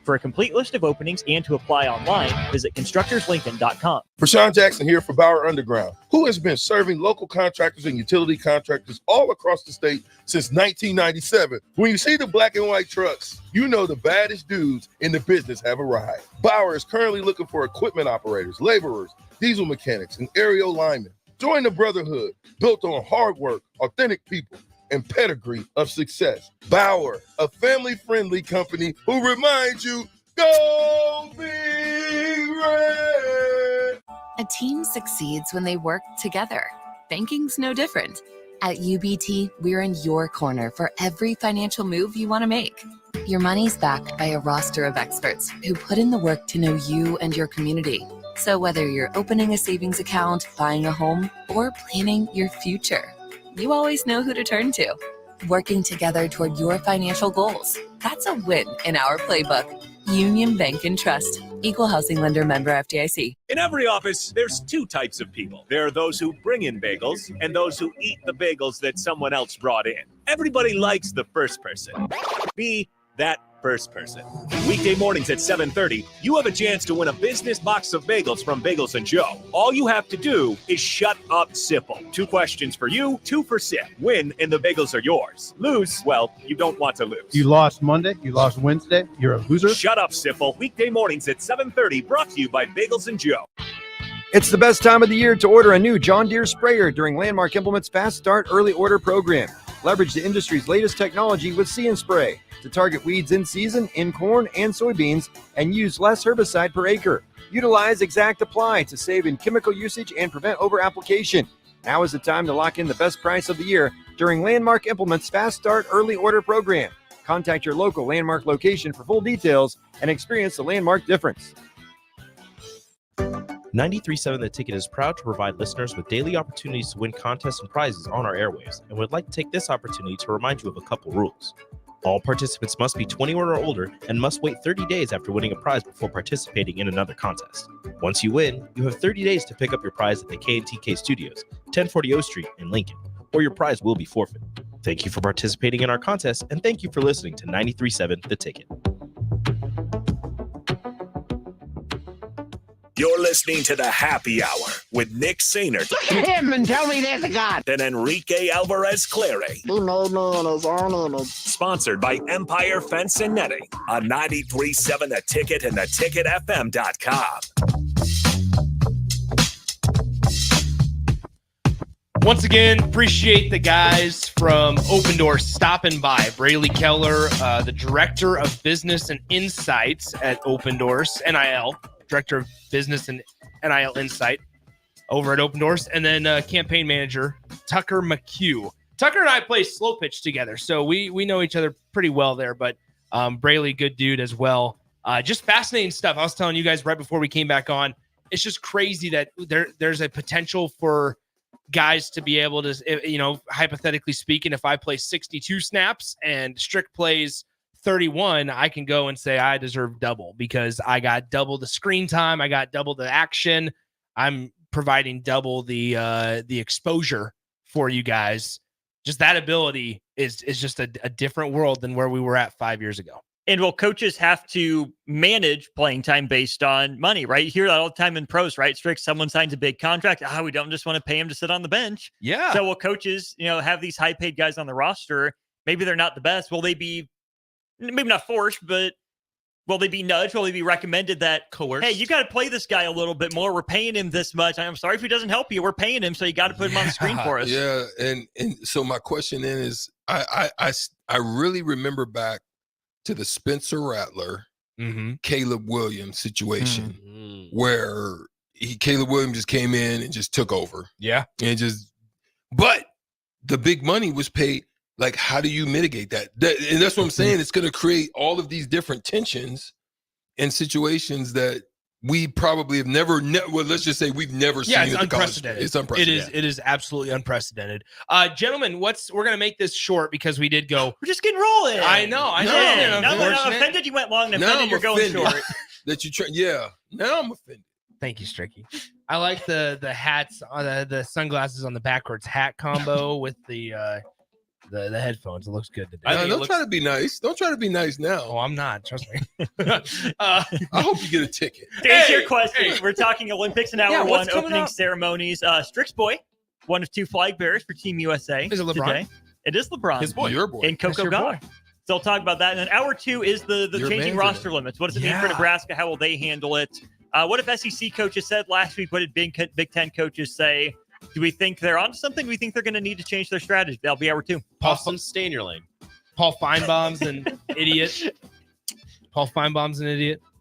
For a complete list of openings and to apply online, visit constructorslincoln.com. Prashawn Jackson here for Bauer Underground, who has been serving local contractors and utility contractors all across the state since 1997. When you see the black and white trucks, you know the baddest dudes in the business have arrived. Bauer is currently looking for equipment operators, laborers, diesel mechanics, and aerial linemen. Join the brotherhood built on hard work, authentic people, and pedigree of success. Bauer, a family-friendly company who reminds you, go Big Red! A team succeeds when they work together. Banking's no different. At UBT, we're in your corner for every financial move you want to make. Your money's backed by a roster of experts who put in the work to know you and your community. So whether you're opening a savings account, buying a home, or planning your future, you always know who to turn to. Working together toward your financial goals. That's a win in our playbook. Union Bank and Trust. Equal housing lender, member FDIC. In every office, there's two types of people. There are those who bring in bagels and those who eat the bagels that someone else brought in. Everybody likes the first person. Be that first person. Weekday mornings at 7:30, you have a chance to win a business box of bagels from Bagels & Joe. All you have to do is shut up, Sipple. 2 questions for you, 2 for Sip. Win, and the bagels are yours. Lose, well, you don't want to lose. You lost Monday, you lost Wednesday, you're a loser. Shut up, Sipple. Weekday mornings at 7:30, brought to you by Bagels & Joe. It's the best time of the year to order a new John Deere sprayer during Landmark Implement's Fast Start Early Order program. Leverage the industry's latest technology with See & Spray to target weeds in season in corn and soybeans and use less herbicide per acre. Utilize Exact Apply to save in chemical usage and prevent over-application. Now is the time to lock in the best price of the year during Landmark Implement's Fast Start Early Order program. Contact your local Landmark location for full details and experience the Landmark difference. 93.7 The Ticket is proud to provide listeners with daily opportunities to win contests and prizes on our airwaves, and would like to take this opportunity to remind you of a couple rules. All participants must be 21 or older and must wait 30 days after winning a prize before participating in another contest. Once you win, you have 30 days to pick up your prize at the K&TK Studios, 1040 O Street in Lincoln, or your prize will be forfeit. Thank you for participating in our contest, and thank you for listening to 93.7 The Ticket. You're listening to the Happy Hour with Nick Sainert. Look at him and tell me there's a God. And Enrique Alvarez Clary. Sponsored by Empire Fence and Netting on 93.7 The Ticket and theticketfm.com. Once again, appreciate the guys from Opendorse stopping by. Braley Keller, the Director of Business and Insights at Opendorse, NIL, Director of Business and NIL Insight over at Opendorse, and then Campaign Manager Tucker McHugh. Tucker and I play slow pitch together, so we know each other pretty well there, but Braley, good dude as well. Just fascinating stuff. I was telling you guys right before we came back on, it's just crazy that there's a potential for guys to be able to, hypothetically speaking, if I play 62 snaps and Strick plays 31, I can go and say I deserve double because I got double the screen time. I got double the action. I'm providing double the exposure for you guys. Just that ability is just a different world than where we were at 5 years ago. And well, coaches have to manage playing time based on money, right? You hear that all the time in pros, right? Strict, someone signs a big contract. We don't just want to pay him to sit on the bench. Yeah. So coaches, have these high paid guys on the roster. Maybe they're not the best. Will they be, maybe not forced, but will they be nudged? Will they be recommended that, coerced? Hey, you got to play this guy a little bit more. We're paying him this much. I'm sorry if he doesn't help you. We're paying him, so you got to put him on the screen for us. Yeah, and so my question then is, I really remember back to the Spencer Rattler, Caleb Williams situation where Caleb Williams just came in and just took over. Yeah. But the big money was paid. Like, how do you mitigate that? And that's what I'm saying. It's going to create all of these different tensions and situations that we probably have never, well, let's just say we've never seen. Yeah, it's unprecedented. It's unprecedented. It is absolutely unprecedented. Gentlemen, we're going to make this short because we did go. We're just getting rolling. I know. No, offended you went long. Offended you're going short. That you now I'm offended. Thank you, Stricky. I like the hats, the sunglasses on the backwards hat combo with the headphones. It looks good today. Don't try to be nice. Don't try to be nice now. Oh, I'm not. Trust me. I hope you get a ticket. To answer your question, we're talking Olympics and hour one opening ceremonies. Strick's boy, one of two flag bearers for Team USA. Is it LeBron? Today. It is LeBron. His boy. Your boy. And Coco Gauff. So I'll talk about that. And then hour two is the changing roster limits. What does it mean for Nebraska? How will they handle it? What if SEC coaches said last week? What did Big Ten coaches say? Do we think they're on something? Do we think they're going to need to change their strategy? That'll be hour two. Awesome. Stay in your lane. Paul Feinbaum's an idiot.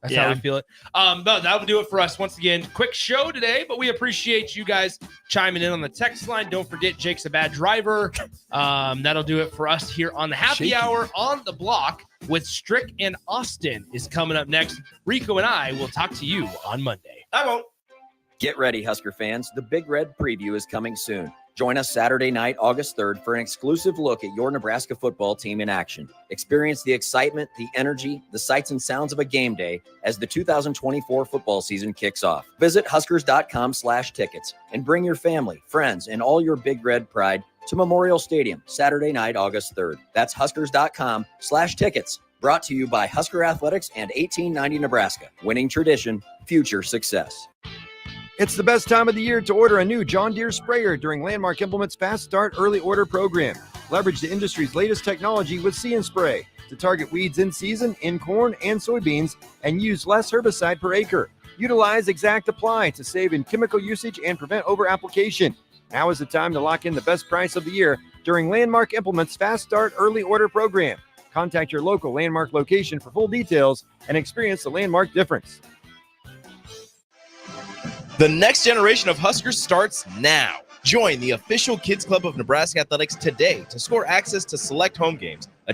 That's how we feel it. But that will do it for us. Once again, quick show today, but we appreciate you guys chiming in on the text line. Don't forget Jake's a bad driver. That'll do it for us here on the Happy Hour on the Block with Strick and Austin is coming up next. Rico and I will talk to you on Monday. I won't. Get ready, Husker fans. The Big Red Preview is coming soon. Join us Saturday night, August 3rd, for an exclusive look at your Nebraska football team in action. Experience the excitement, the energy, the sights and sounds of a game day as the 2024 football season kicks off. Visit Huskers.com/tickets and bring your family, friends, and all your Big Red pride to Memorial Stadium Saturday night, August 3rd. That's Huskers.com/tickets. Brought to you by Husker Athletics and 1890 Nebraska. Winning tradition, future success. It's the best time of the year to order a new John Deere sprayer during Landmark Implement's Fast Start Early Order Program. Leverage the industry's latest technology with See & Spray to target weeds in season in corn and soybeans and use less herbicide per acre. Utilize Exact Apply to save in chemical usage and prevent over-application. Now is the time to lock in the best price of the year during Landmark Implement's Fast Start Early Order Program. Contact your local Landmark location for full details and experience the Landmark difference. The next generation of Huskers starts now. Join the official Kids Club of Nebraska Athletics today to score access to select home games,